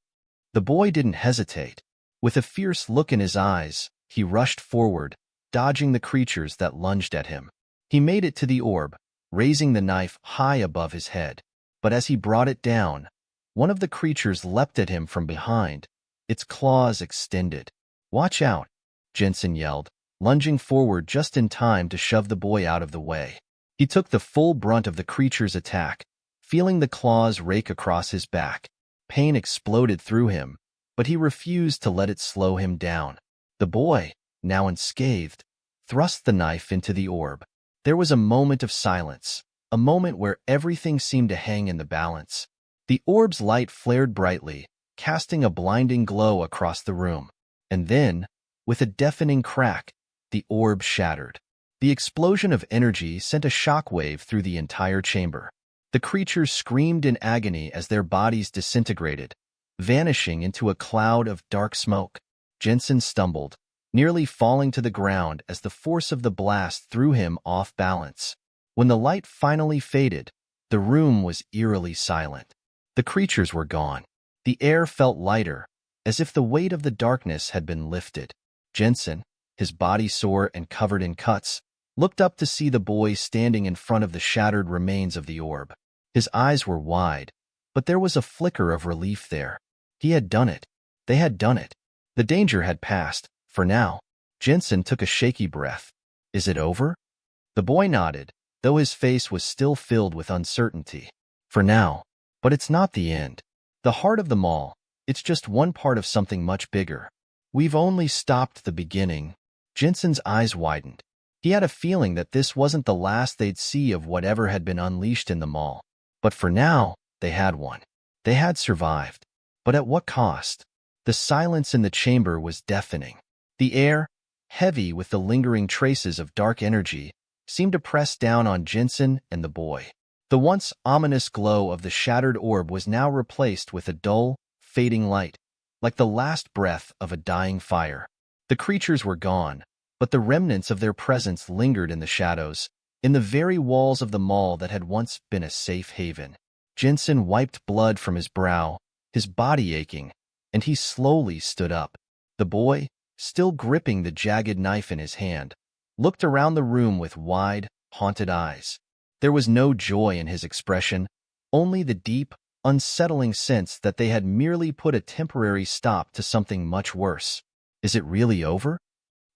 The boy didn't hesitate. With a fierce look in his eyes, he rushed forward, dodging the creatures that lunged at him. He made it to the orb, raising the knife high above his head. But as he brought it down, one of the creatures leapt at him from behind, its claws extended. "Watch out," Jensen yelled, lunging forward just in time to shove the boy out of the way. He took the full brunt of the creature's attack, feeling the claws rake across his back. Pain exploded through him, but he refused to let it slow him down. The boy, now unscathed, thrust the knife into the orb. There was a moment of silence, a moment where everything seemed to hang in the balance. The orb's light flared brightly, casting a blinding glow across the room. And then, with a deafening crack, the orb shattered. The explosion of energy sent a shockwave through the entire chamber. The creatures screamed in agony as their bodies disintegrated, vanishing into a cloud of dark smoke. Jensen stumbled, nearly falling to the ground as the force of the blast threw him off balance. When the light finally faded, the room was eerily silent. The creatures were gone. The air felt lighter, as if the weight of the darkness had been lifted. Jensen, his body sore and covered in cuts, looked up to see the boy standing in front of the shattered remains of the orb. His eyes were wide, but there was a flicker of relief there. He had done it. They had done it. The danger had passed, for now. Jensen took a shaky breath. Is it over? The boy nodded, though his face was still filled with uncertainty. For now. But it's not the end. The heart of the mall, it's just one part of something much bigger. We've only stopped the beginning. Jensen's eyes widened. He had a feeling that this wasn't the last they'd see of whatever had been unleashed in the mall. But for now, they had won. They had survived. But at what cost? The silence in the chamber was deafening. The air, heavy with the lingering traces of dark energy, seemed to press down on Jensen and the boy. The once ominous glow of the shattered orb was now replaced with a dull, fading light, like the last breath of a dying fire. The creatures were gone, but the remnants of their presence lingered in the shadows, in the very walls of the mall that had once been a safe haven. Jensen wiped blood from his brow, his body aching, and he slowly stood up. The boy, still gripping the jagged knife in his hand, looked around the room with wide, haunted eyes. There was no joy in his expression, only the deep, unsettling sense that they had merely put a temporary stop to something much worse. Is it really over?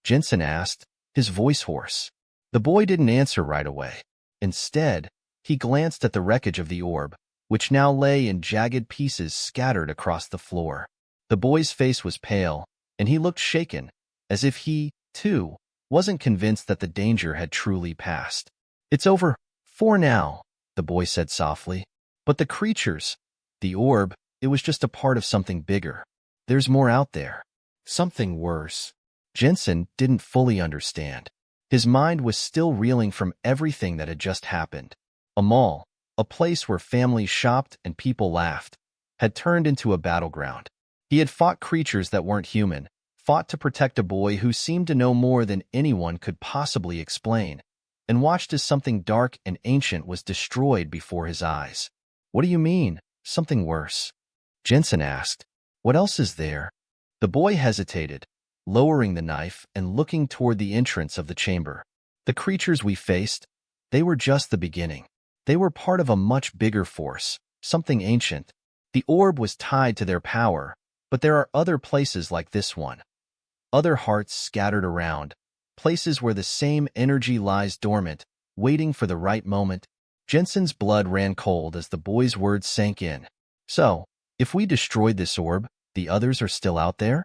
Jensen asked, his voice hoarse. The boy didn't answer right away. Instead, he glanced at the wreckage of the orb, which now lay in jagged pieces scattered across the floor. The boy's face was pale, and he looked shaken, as if he, too, wasn't convinced that the danger had truly passed. It's over, for now, the boy said softly. But the creatures, the orb, it was just a part of something bigger. There's more out there. Something worse. Jensen didn't fully understand. His mind was still reeling from everything that had just happened. A mall, a place where families shopped and people laughed, had turned into a battleground. He had fought creatures that weren't human, fought to protect a boy who seemed to know more than anyone could possibly explain, and watched as something dark and ancient was destroyed before his eyes. What do you mean, something worse? Jensen asked. What else is there? The boy hesitated, lowering the knife and looking toward the entrance of the chamber. The creatures we faced, they were just the beginning. They were part of a much bigger force, something ancient. The orb was tied to their power, but there are other places like this one. Other hearts scattered around, places where the same energy lies dormant, waiting for the right moment. Jensen's blood ran cold as the boy's words sank in. So, if we destroyed this orb, the others are still out there?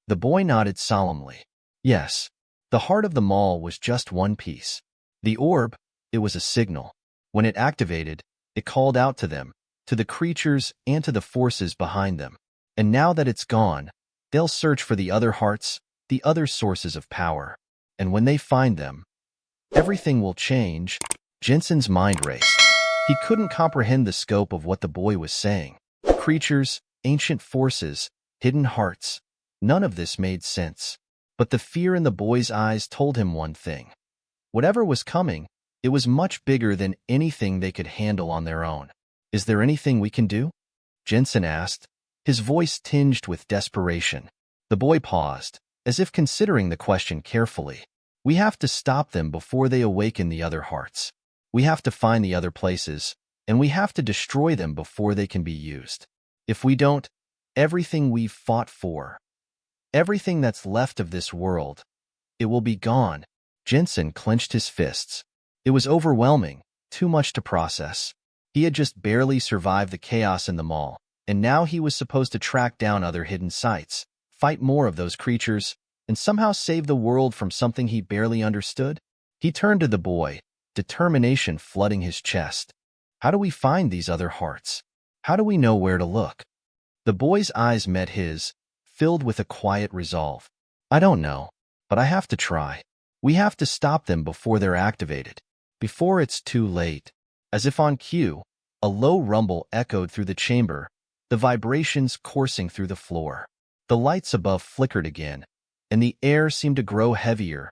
The boy nodded solemnly. Yes. The heart of the mall was just one piece. The orb, it was a signal. When it activated, it called out to them, to the creatures and to the forces behind them. And now that it's gone, they'll search for the other hearts, the other sources of power. And when they find them, everything will change. Jensen's mind raced. He couldn't comprehend the scope of what the boy was saying. Creatures, ancient forces, hidden hearts. None of this made sense. But the fear in the boy's eyes told him one thing. Whatever was coming, it was much bigger than anything they could handle on their own. Is there anything we can do? Jensen asked, his voice tinged with desperation. The boy paused, as if considering the question carefully. We have to stop them before they awaken the other hearts. We have to find the other places, and we have to destroy them before they can be used. If we don't, everything we've fought for, everything that's left of this world, it will be gone. Jensen clenched his fists. It was overwhelming, too much to process. He had just barely survived the chaos in the mall, and now he was supposed to track down other hidden sites, fight more of those creatures, and somehow save the world from something he barely understood. He turned to the boy, determination flooding his chest. How do we find these other hearts? How do we know where to look? The boy's eyes met his, filled with a quiet resolve. I don't know, but I have to try. We have to stop them before they're activated. Before it's too late. As if on cue, a low rumble echoed through the chamber, the vibrations coursing through the floor. The lights above flickered again, and the air seemed to grow heavier,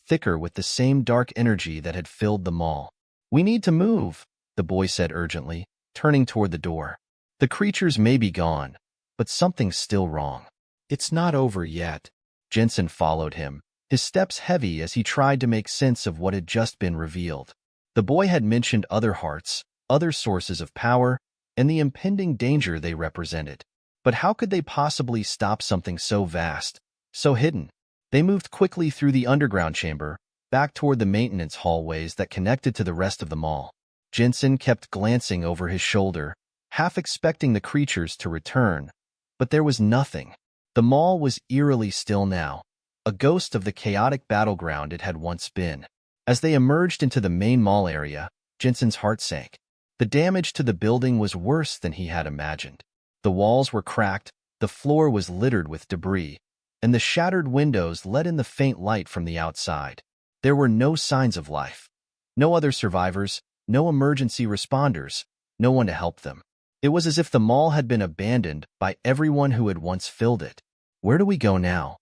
thicker with the same dark energy that had filled the mall. "We need to move," the boy said urgently, turning toward the door. "The creatures may be gone, but something's still wrong." "It's not over yet." Jensen followed him, his steps heavy as he tried to make sense of what had just been revealed. The boy had mentioned other hearts, other sources of power, and the impending danger they represented. But how could they possibly stop something so vast, so hidden? They moved quickly through the underground chamber, back toward the maintenance hallways that connected to the rest of the mall. Jensen kept glancing over his shoulder, half expecting the creatures to return, but there was nothing. The mall was eerily still now, a ghost of the chaotic battleground it had once been. As they emerged into the main mall area, Jensen's heart sank. The damage to the building was worse than he had imagined. The walls were cracked, the floor was littered with debris, and the shattered windows let in the faint light from the outside. There were no signs of life. No other survivors, no emergency responders, no one to help them. It was as if the mall had been abandoned by everyone who had once filled it. "Where do we go now?"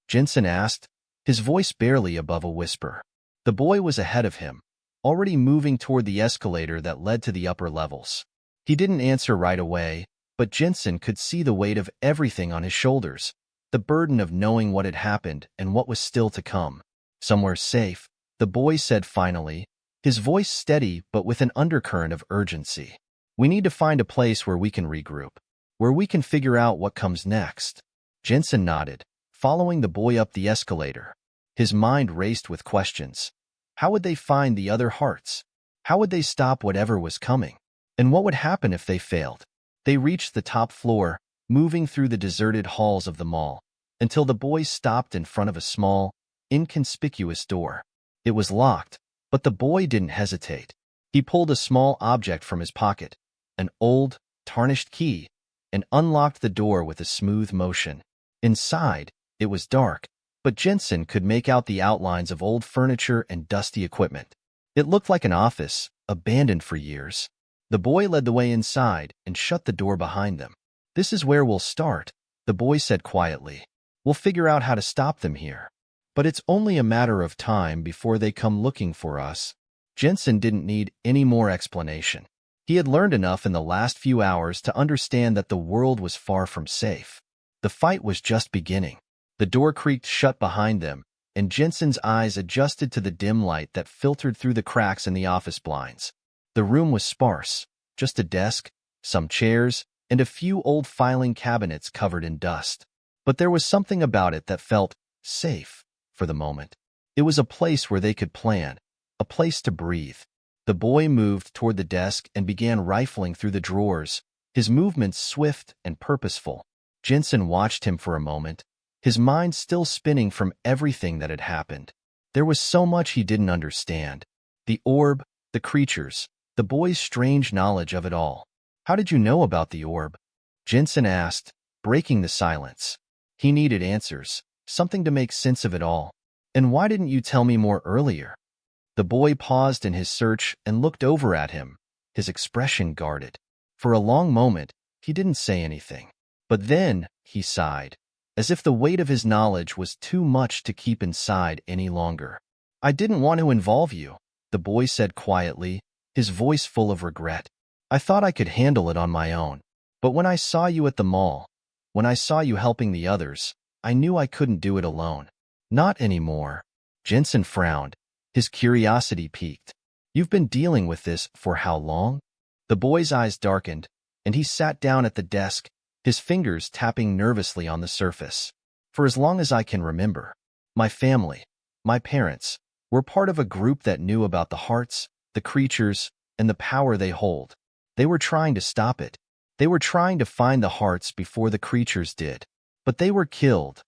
Jensen asked, his voice barely above a whisper. The boy was ahead of him, already moving toward the escalator that led to the upper levels. He didn't answer right away, but Jensen could see the weight of everything on his shoulders, the burden of knowing what had happened and what was still to come. "Somewhere safe," the boy said finally, his voice steady but with an undercurrent of urgency. "We need to find a place where we can regroup, where we can figure out what comes next." Jensen nodded, following the boy up the escalator. His mind raced with questions. How would they find the other hearts? How would they stop whatever was coming? And what would happen if they failed? They reached the top floor, moving through the deserted halls of the mall, until the boy stopped in front of a small, inconspicuous door. It was locked, but the boy didn't hesitate. He pulled a small object from his pocket, an old, tarnished key, and unlocked the door with a smooth motion. Inside, it was dark, but Jensen could make out the outlines of old furniture and dusty equipment. It looked like an office, abandoned for years. The boy led the way inside and shut the door behind them. "This is where we'll start," the boy said quietly. "We'll figure out how to stop them here. But it's only a matter of time before they come looking for us." Jensen didn't need any more explanation. He had learned enough in the last few hours to understand that the world was far from safe. The fight was just beginning. The door creaked shut behind them, and Jensen's eyes adjusted to the dim light that filtered through the cracks in the office blinds. The room was sparse, just a desk, some chairs, and a few old filing cabinets covered in dust. But there was something about it that felt safe for the moment. It was a place where they could plan, a place to breathe. The boy moved toward the desk and began rifling through the drawers, his movements swift and purposeful. Jensen watched him for a moment, his mind still spinning from everything that had happened. There was so much he didn't understand. The orb, the creatures, the boy's strange knowledge of it all. "How did you know about the orb?" Jensen asked, breaking the silence. He needed answers, something to make sense of it all. "And why didn't you tell me more earlier?" The boy paused in his search and looked over at him, his expression guarded. For a long moment, he didn't say anything. But then, he sighed, as if the weight of his knowledge was too much to keep inside any longer. "I didn't want to involve you," the boy said quietly, his voice full of regret. "I thought I could handle it on my own. But when I saw you at the mall, when I saw you helping the others, I knew I couldn't do it alone." "Not anymore." Jensen frowned, his curiosity piqued. "You've been dealing with this for how long?" The boy's eyes darkened, and he sat down at the desk, his fingers tapping nervously on the surface. "For as long as I can remember. My family, my parents, were part of a group that knew about the hearts, the creatures, and the power they hold. They were trying to stop it. They were trying to find the hearts before the creatures did. But they were killed.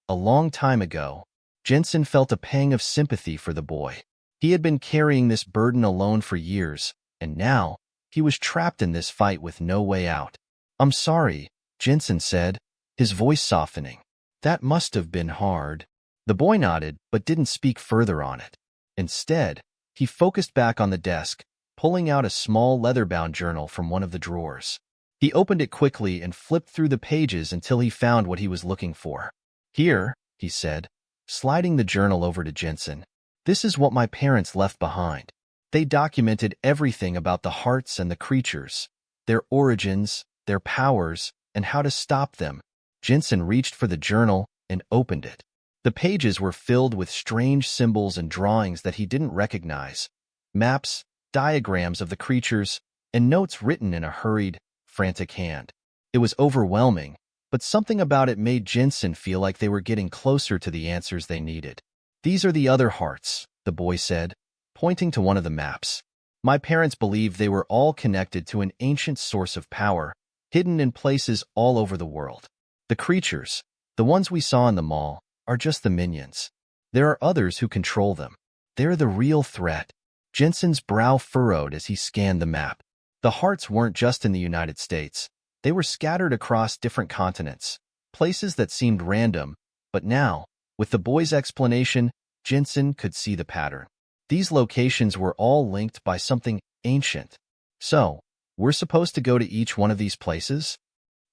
A long time ago." Jensen felt a pang of sympathy for the boy. He had been carrying this burden alone for years, and now he was trapped in this fight with no way out. "I'm sorry," Jensen said, his voice softening. "That must have been hard." The boy nodded, but didn't speak further on it. Instead, he focused back on the desk, pulling out a small leather-bound journal from one of the drawers. He opened it quickly and flipped through the pages until he found what he was looking for. "Here," he said, sliding the journal over to Jensen. "This is what my parents left behind. They documented everything about the hearts and the creatures, their origins, their powers, and how to stop them." Jensen reached for the journal and opened it. The pages were filled with strange symbols and drawings that he didn't recognize. Maps, diagrams of the creatures, and notes written in a hurried, frantic hand. It was overwhelming, but something about it made Jensen feel like they were getting closer to the answers they needed. "These are the other hearts," the boy said, pointing to one of the maps. "My parents believed they were all connected to an ancient source of power, hidden in places all over the world. The creatures, the ones we saw in the mall, are just the minions. There are others who control them. They're the real threat." Jensen's brow furrowed as he scanned the map. The hearts weren't just in the United States. They were scattered across different continents, places that seemed random, but now, with the boy's explanation, Jensen could see the pattern. These locations were all linked by something ancient. "So, we're supposed to go to each one of these places?"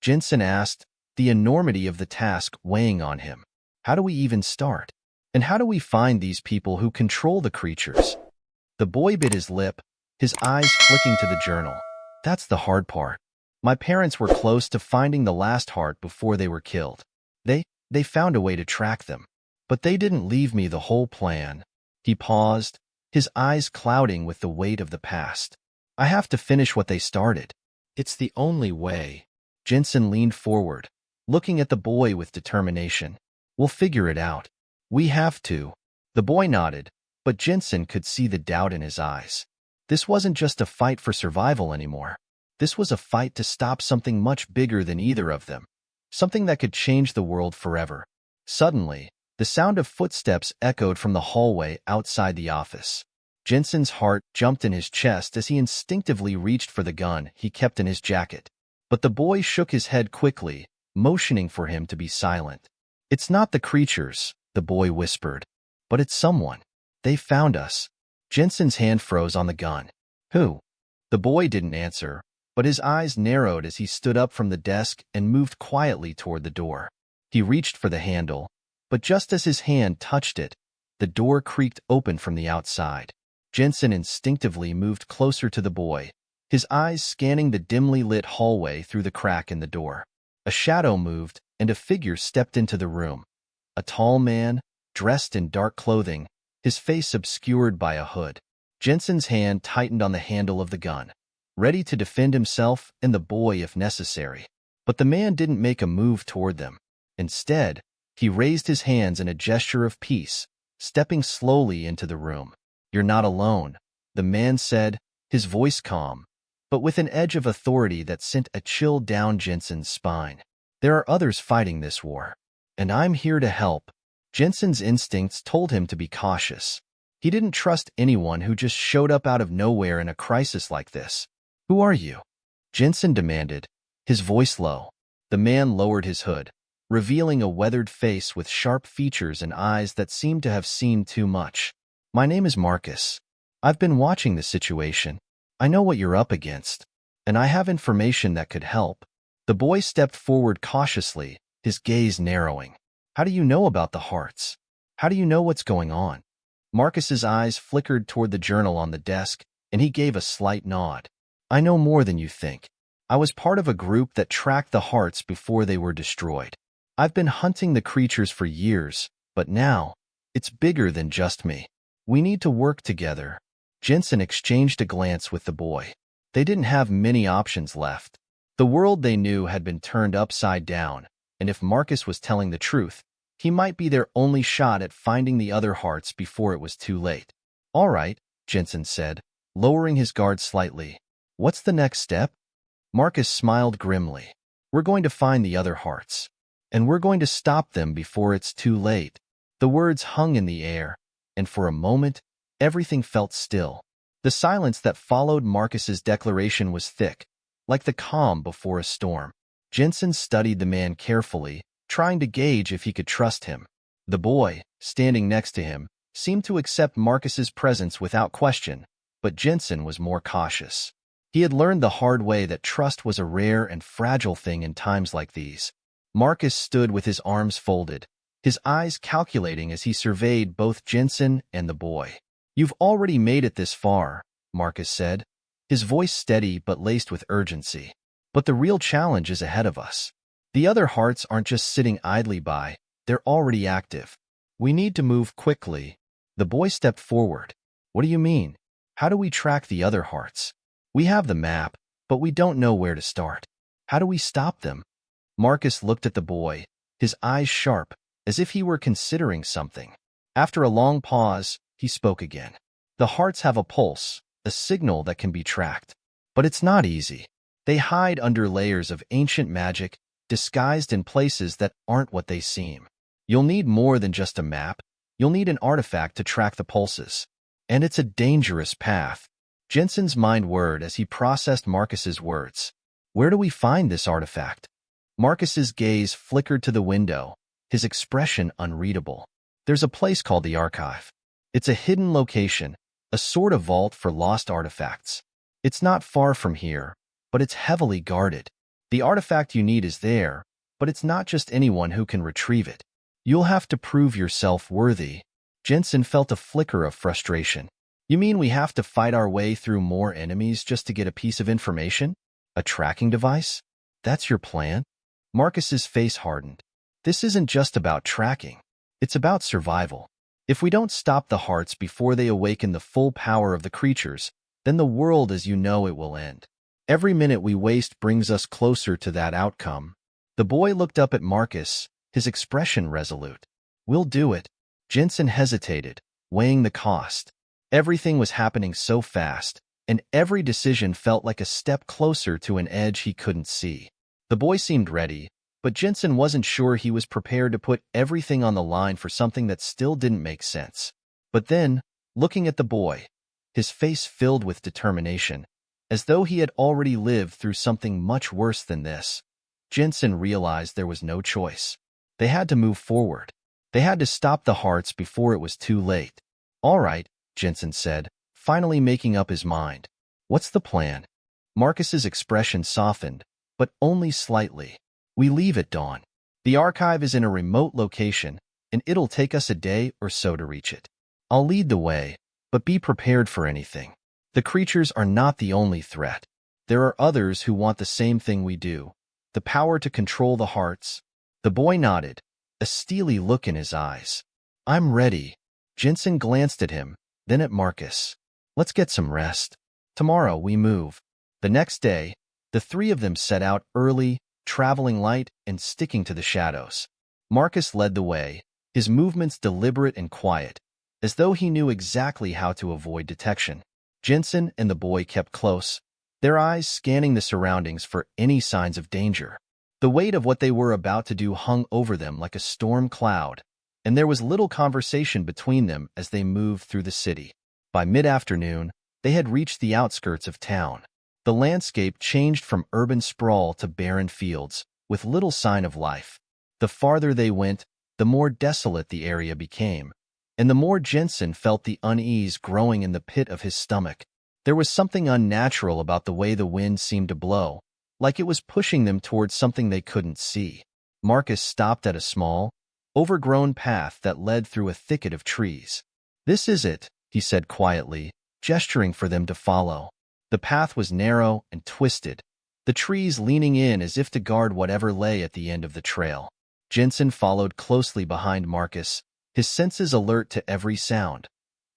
Jensen asked, the enormity of the task weighing on him. "How do we even start? And how do we find these people who control the creatures?" The boy bit his lip, his eyes flicking to the journal. "That's the hard part. My parents were close to finding the last heart before they were killed. They found a way to track them. But they didn't leave me the whole plan." He paused, his eyes clouding with the weight of the past. "I have to finish what they started. It's the only way." Jensen leaned forward, looking at the boy with determination. "We'll figure it out. We have to." The boy nodded, but Jensen could see the doubt in his eyes. This wasn't just a fight for survival anymore. This was a fight to stop something much bigger than either of them, something that could change the world forever. Suddenly, the sound of footsteps echoed from the hallway outside the office. Jensen's heart jumped in his chest as he instinctively reached for the gun he kept in his jacket. But the boy shook his head quickly, motioning for him to be silent. "It's not the creatures," the boy whispered, "but it's someone. They found us." Jensen's hand froze on the gun. "Who?" The boy didn't answer, but his eyes narrowed as he stood up from the desk and moved quietly toward the door. He reached for the handle, but just as his hand touched it, the door creaked open from the outside. Jensen instinctively moved closer to the boy, his eyes scanning the dimly lit hallway through the crack in the door. A shadow moved, and a figure stepped into the room. A tall man, dressed in dark clothing, his face obscured by a hood. Jensen's hand tightened on the handle of the gun, ready to defend himself and the boy if necessary. But the man didn't make a move toward them. Instead, he raised his hands in a gesture of peace, stepping slowly into the room. "You're not alone," the man said, his voice calm, but with an edge of authority that sent a chill down Jensen's spine. "There are others fighting this war, and I'm here to help." Jensen's instincts told him to be cautious. He didn't trust anyone who just showed up out of nowhere in a crisis like this. "Who are you?" Jensen demanded, his voice low. The man lowered his hood, revealing a weathered face with sharp features and eyes that seemed to have seen too much. "My name is Marcus. I've been watching the situation. I know what you're up against, and I have information that could help." The boy stepped forward cautiously, his gaze narrowing. "How do you know about the hearts? How do you know what's going on?" Marcus's eyes flickered toward the journal on the desk, and he gave a slight nod. "I know more than you think. I was part of a group that tracked the hearts before they were destroyed. I've been hunting the creatures for years, but now, it's bigger than just me. We need to work together." Jensen exchanged a glance with the boy. They didn't have many options left. The world they knew had been turned upside down, and if Marcus was telling the truth, he might be their only shot at finding the other hearts before it was too late. "All right," Jensen said, lowering his guard slightly. "What's the next step?" Marcus smiled grimly. "We're going to find the other hearts, and we're going to stop them before it's too late." The words hung in the air, and for a moment, everything felt still. The silence that followed Marcus's declaration was thick, like the calm before a storm. Jensen studied the man carefully, trying to gauge if he could trust him. The boy, standing next to him, seemed to accept Marcus's presence without question, but Jensen was more cautious. He had learned the hard way that trust was a rare and fragile thing in times like these. Marcus stood with his arms folded, his eyes calculating as he surveyed both Jensen and the boy. "You've already made it this far," Marcus said, his voice steady but laced with urgency. "But the real challenge is ahead of us. The other hearts aren't just sitting idly by, they're already active. We need to move quickly." The boy stepped forward. "What do you mean? How do we track the other hearts? We have the map, but we don't know where to start. How do we stop them?" Marcus looked at the boy, his eyes sharp, as if he were considering something. After a long pause, he spoke again. "The hearts have a pulse, a signal that can be tracked. But it's not easy. They hide under layers of ancient magic, disguised in places that aren't what they seem. You'll need more than just a map. You'll need an artifact to track the pulses. And it's a dangerous path." Jensen's mind whirred as he processed Marcus's words. "Where do we find this artifact?" Marcus's gaze flickered to the window, his expression unreadable. "There's a place called the Archive. It's a hidden location, a sort of vault for lost artifacts. It's not far from here, but it's heavily guarded. The artifact you need is there, but it's not just anyone who can retrieve it. You'll have to prove yourself worthy." Jensen felt a flicker of frustration. "You mean we have to fight our way through more enemies just to get a piece of information? A tracking device? That's your plan?" Marcus's face hardened. "This isn't just about tracking. It's about survival. If we don't stop the hearts before they awaken the full power of the creatures, then the world as you know it will end. Every minute we waste brings us closer to that outcome." The boy looked up at Marcus, his expression resolute. "We'll do it." Jensen hesitated, weighing the cost. Everything was happening so fast, and every decision felt like a step closer to an edge he couldn't see. The boy seemed ready, but Jensen wasn't sure he was prepared to put everything on the line for something that still didn't make sense. But then, looking at the boy, his face filled with determination, as though he had already lived through something much worse than this, Jensen realized there was no choice. They had to move forward. They had to stop the hearts before it was too late. "All right," Jensen said, finally making up his mind. "What's the plan?" Marcus's expression softened, but only slightly. "We leave at dawn. The archive is in a remote location, and it'll take us a day or so to reach it. I'll lead the way, but be prepared for anything. The creatures are not the only threat. There are others who want the same thing we do, the power to control the hearts." The boy nodded, a steely look in his eyes. "I'm ready." Jensen glanced at him, then at Marcus. "Let's get some rest. Tomorrow we move." The next day, the three of them set out early, traveling light and sticking to the shadows. Marcus led the way, his movements deliberate and quiet, as though he knew exactly how to avoid detection. Jensen and the boy kept close, their eyes scanning the surroundings for any signs of danger. The weight of what they were about to do hung over them like a storm cloud, and there was little conversation between them as they moved through the city. By mid-afternoon, they had reached the outskirts of town. The landscape changed from urban sprawl to barren fields, with little sign of life. The farther they went, the more desolate the area became, and the more Jensen felt the unease growing in the pit of his stomach. There was something unnatural about the way the wind seemed to blow, like it was pushing them towards something they couldn't see. Marcus stopped at a small, overgrown path that led through a thicket of trees. "This is it," he said quietly, gesturing for them to follow. The path was narrow and twisted, the trees leaning in as if to guard whatever lay at the end of the trail. Jensen followed closely behind Marcus, his senses alert to every sound.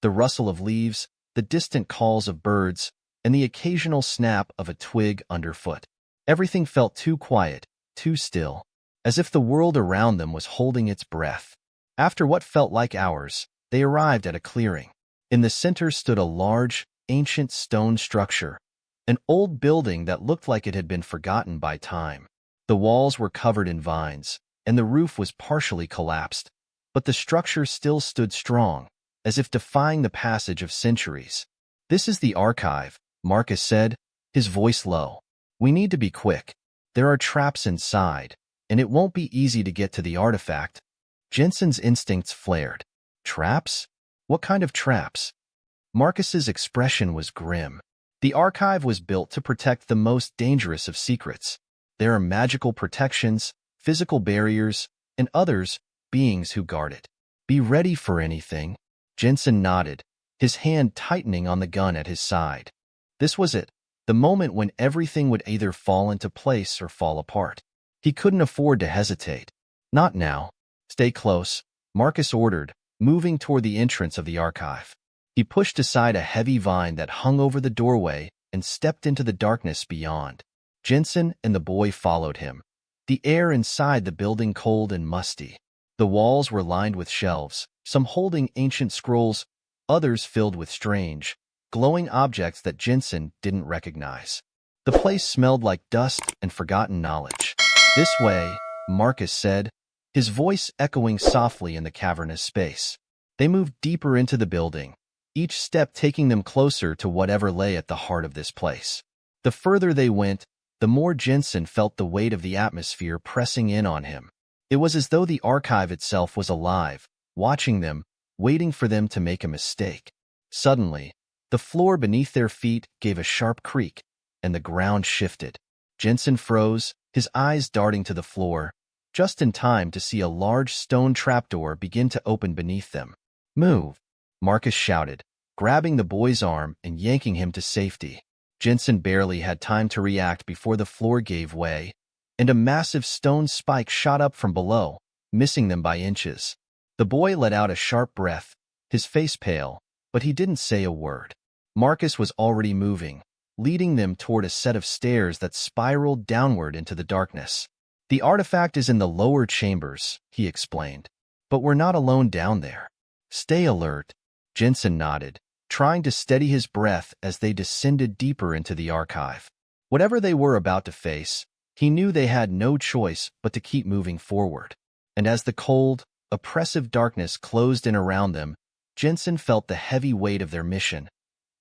The rustle of leaves, the distant calls of birds, and the occasional snap of a twig underfoot. Everything felt too quiet, too still, as if the world around them was holding its breath. After what felt like hours, they arrived at a clearing. In the center stood a large, ancient stone structure, an old building that looked like it had been forgotten by time. The walls were covered in vines, and the roof was partially collapsed, but the structure still stood strong, as if defying the passage of centuries. "This is the archive," Marcus said, his voice low. "We need to be quick. There are traps inside, and it won't be easy to get to the artifact." Jensen's instincts flared. Traps? What kind of traps? Marcus's expression was grim. The archive was built to protect the most dangerous of secrets. There are magical protections, physical barriers, and others, beings who guard it. Be ready for anything. Jensen nodded, his hand tightening on the gun at his side. This was it, the moment when everything would either fall into place or fall apart. He couldn't afford to hesitate. Not now. Stay close, Marcus ordered, moving toward the entrance of the archive. He pushed aside a heavy vine that hung over the doorway and stepped into the darkness beyond. Jensen and the boy followed him, the air inside the building cold and musty. The walls were lined with shelves, some holding ancient scrolls, others filled with strange, glowing objects that Jensen didn't recognize. The place smelled like dust and forgotten knowledge. This way, Marcus said, his voice echoing softly in the cavernous space. They moved deeper into the building, each step taking them closer to whatever lay at the heart of this place. The further they went, the more Jensen felt the weight of the atmosphere pressing in on him. It was as though the archive itself was alive, watching them, waiting for them to make a mistake. Suddenly, the floor beneath their feet gave a sharp creak, and the ground shifted. Jensen froze, his eyes darting to the floor, just in time to see a large stone trapdoor begin to open beneath them. "Move!" Marcus shouted, grabbing the boy's arm and yanking him to safety. Jensen barely had time to react before the floor gave way, and a massive stone spike shot up from below, missing them by inches. The boy let out a sharp breath, his face pale, but he didn't say a word. Marcus was already moving, leading them toward a set of stairs that spiraled downward into the darkness. "The artifact is in the lower chambers," he explained, "but we're not alone down there. Stay alert." Jensen nodded, trying to steady his breath as they descended deeper into the archive. Whatever they were about to face, he knew they had no choice but to keep moving forward. And as the cold, oppressive darkness closed in around them, Jensen felt the heavy weight of their mission,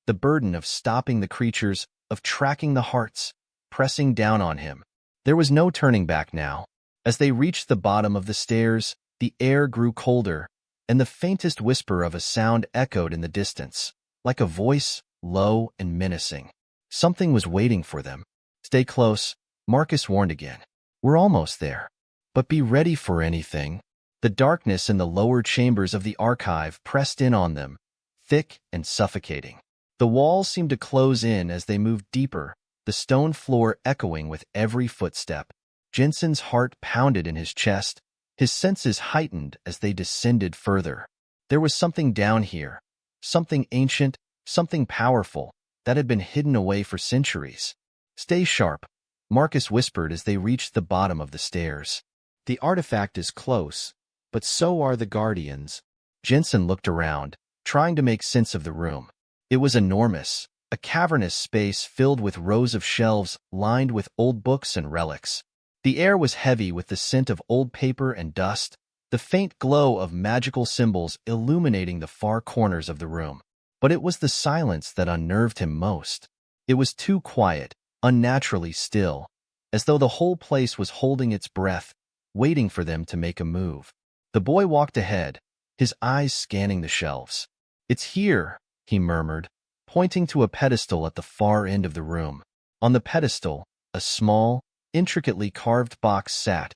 the burden of stopping the creatures, of tracking the hearts, pressing down on him. There was no turning back now. As they reached the bottom of the stairs, the air grew colder, and the faintest whisper of a sound echoed in the distance, like a voice, low and menacing. Something was waiting for them. "Stay close," Marcus warned again. "We're almost there. But be ready for anything." The darkness in the lower chambers of the archive pressed in on them, thick and suffocating. The walls seemed to close in as they moved deeper, the stone floor echoing with every footstep. Jensen's heart pounded in his chest, his senses heightened as they descended further. There was something down here, something ancient, something powerful, that had been hidden away for centuries. "Stay sharp," Marcus whispered as they reached the bottom of the stairs. "The artifact is close, but so are the guardians." Jensen looked around, trying to make sense of the room. It was enormous, a cavernous space filled with rows of shelves lined with old books and relics. The air was heavy with the scent of old paper and dust, the faint glow of magical symbols illuminating the far corners of the room. But it was the silence that unnerved him most. It was too quiet, unnaturally still, as though the whole place was holding its breath, waiting for them to make a move. The boy walked ahead, his eyes scanning the shelves. "It's here," he murmured, pointing to a pedestal at the far end of the room. On the pedestal, a small, intricately carved box sat,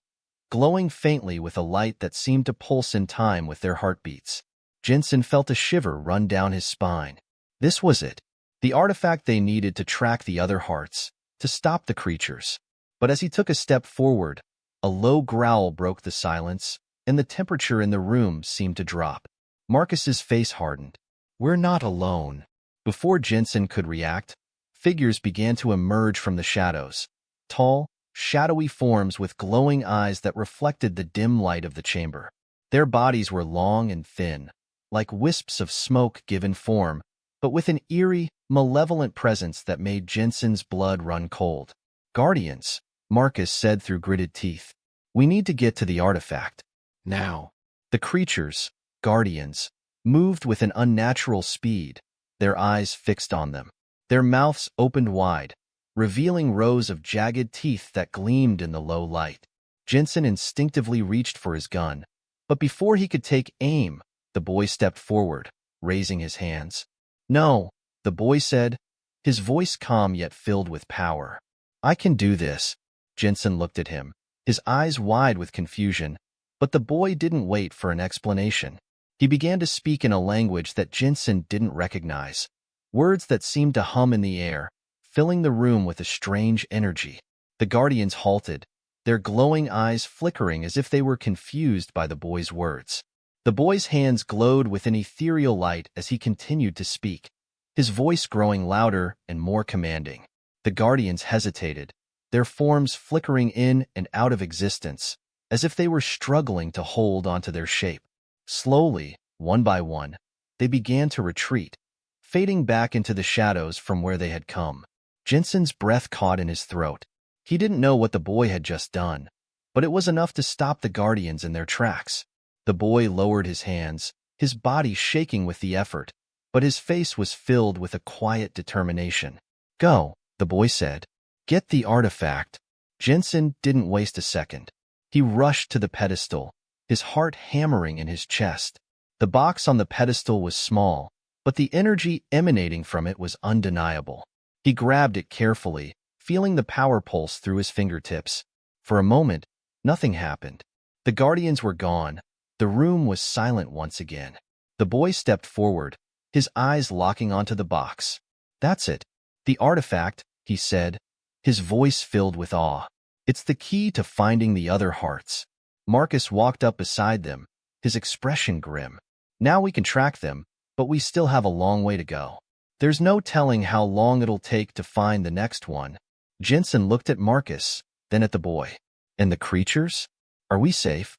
glowing faintly with a light that seemed to pulse in time with their heartbeats. Jensen felt a shiver run down his spine. This was it, the artifact they needed to track the other hearts, to stop the creatures. But as he took a step forward, a low growl broke the silence, and the temperature in the room seemed to drop. Marcus's face hardened. "We're not alone." Before Jensen could react, figures began to emerge from the shadows, tall, shadowy forms with glowing eyes that reflected the dim light of the chamber. Their bodies were long and thin, like wisps of smoke given form, but with an eerie, malevolent presence that made Jensen's blood run cold. "Guardians," Marcus said through gritted teeth. "We need to get to the artifact. Now." The creatures, guardians, moved with an unnatural speed, their eyes fixed on them. Their mouths opened wide, revealing rows of jagged teeth that gleamed in the low light. Jensen instinctively reached for his gun, But before he could take aim, the boy stepped forward, raising his hands. "No," the boy said, his voice calm yet filled with power. "I can do this." Jensen looked at him, his eyes wide with confusion, but the boy didn't wait for an explanation. He began to speak in a language that Jensen didn't recognize, words that seemed to hum in the air, filling the room with a strange energy. The guardians halted, their glowing eyes flickering as if they were confused by the boy's words. The boy's hands glowed with an ethereal light as he continued to speak, his voice growing louder and more commanding. The guardians hesitated, their forms flickering in and out of existence, as if they were struggling to hold onto their shape. Slowly, one by one, they began to retreat, fading back into the shadows from where they had come. Jensen's breath caught in his throat. He didn't know what the boy had just done, but it was enough to stop the guardians in their tracks. The boy lowered his hands, his body shaking with the effort, but his face was filled with a quiet determination. "Go," the boy said. "Get the artifact." Jensen didn't waste a second. He rushed to the pedestal, his heart hammering in his chest. The box on the pedestal was small, but the energy emanating from it was undeniable. He grabbed it carefully, feeling the power pulse through his fingertips. For a moment, nothing happened. The guardians were gone. The room was silent once again. The boy stepped forward, his eyes locking onto the box. "That's it. The artifact," he said, his voice filled with awe. "It's the key to finding the other hearts." Marcus walked up beside them, his expression grim. "Now we can track them, but we still have a long way to go. There's no telling how long it'll take to find the next one." Jensen looked at Marcus, then at the boy. "And the creatures? Are we safe?"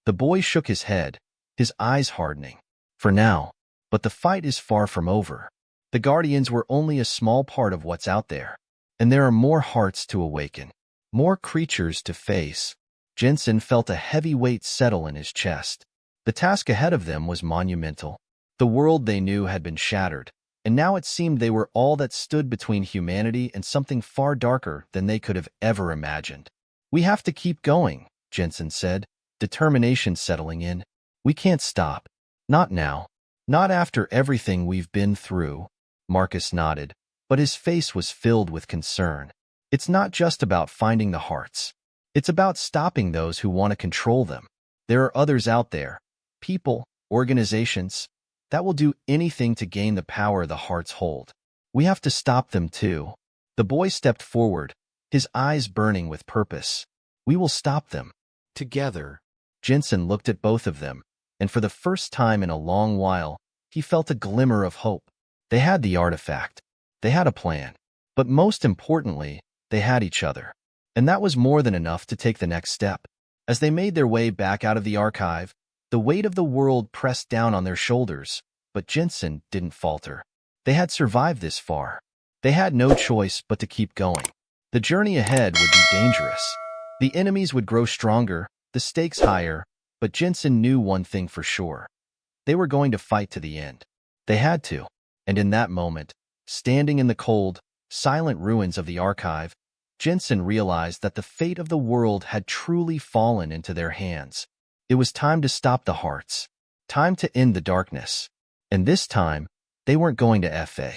The boy shook his head, his eyes hardening. "For now, but the fight is far from over. The guardians were only a small part of what's out there, and there are more hearts to awaken, more creatures to face." Jensen felt a heavy weight settle in his chest. The task ahead of them was monumental. The world they knew had been shattered, and now it seemed they were all that stood between humanity and something far darker than they could have ever imagined. "We have to keep going," Jensen said, determination settling in. "We can't stop. Not now. Not after everything we've been through." Marcus nodded, but his face was filled with concern. "It's not just about finding the hearts. It's about stopping those who want to control them. There are others out there, people, organizations, that will do anything to gain the power the hearts hold. We have to stop them too." The boy stepped forward, his eyes burning with purpose. "We will stop them. Together." Jensen looked at both of them, and for the first time in a long while, he felt a glimmer of hope. They had the artifact. They had a plan. But most importantly, they had each other. And that was more than enough to take the next step. As they made their way back out of the archive, the weight of the world pressed down on their shoulders, but Jensen didn't falter. They had survived this far. They had no choice but to keep going. The journey ahead would be dangerous. The enemies would grow stronger, the stakes higher, but Jensen knew one thing for sure. They were going to fight to the end. They had to. And in that moment, standing in the cold, silent ruins of the archive, Jensen realized that the fate of the world had truly fallen into their hands. It was time to stop the hearts. Time to end the darkness. And this time, they weren't going to FA.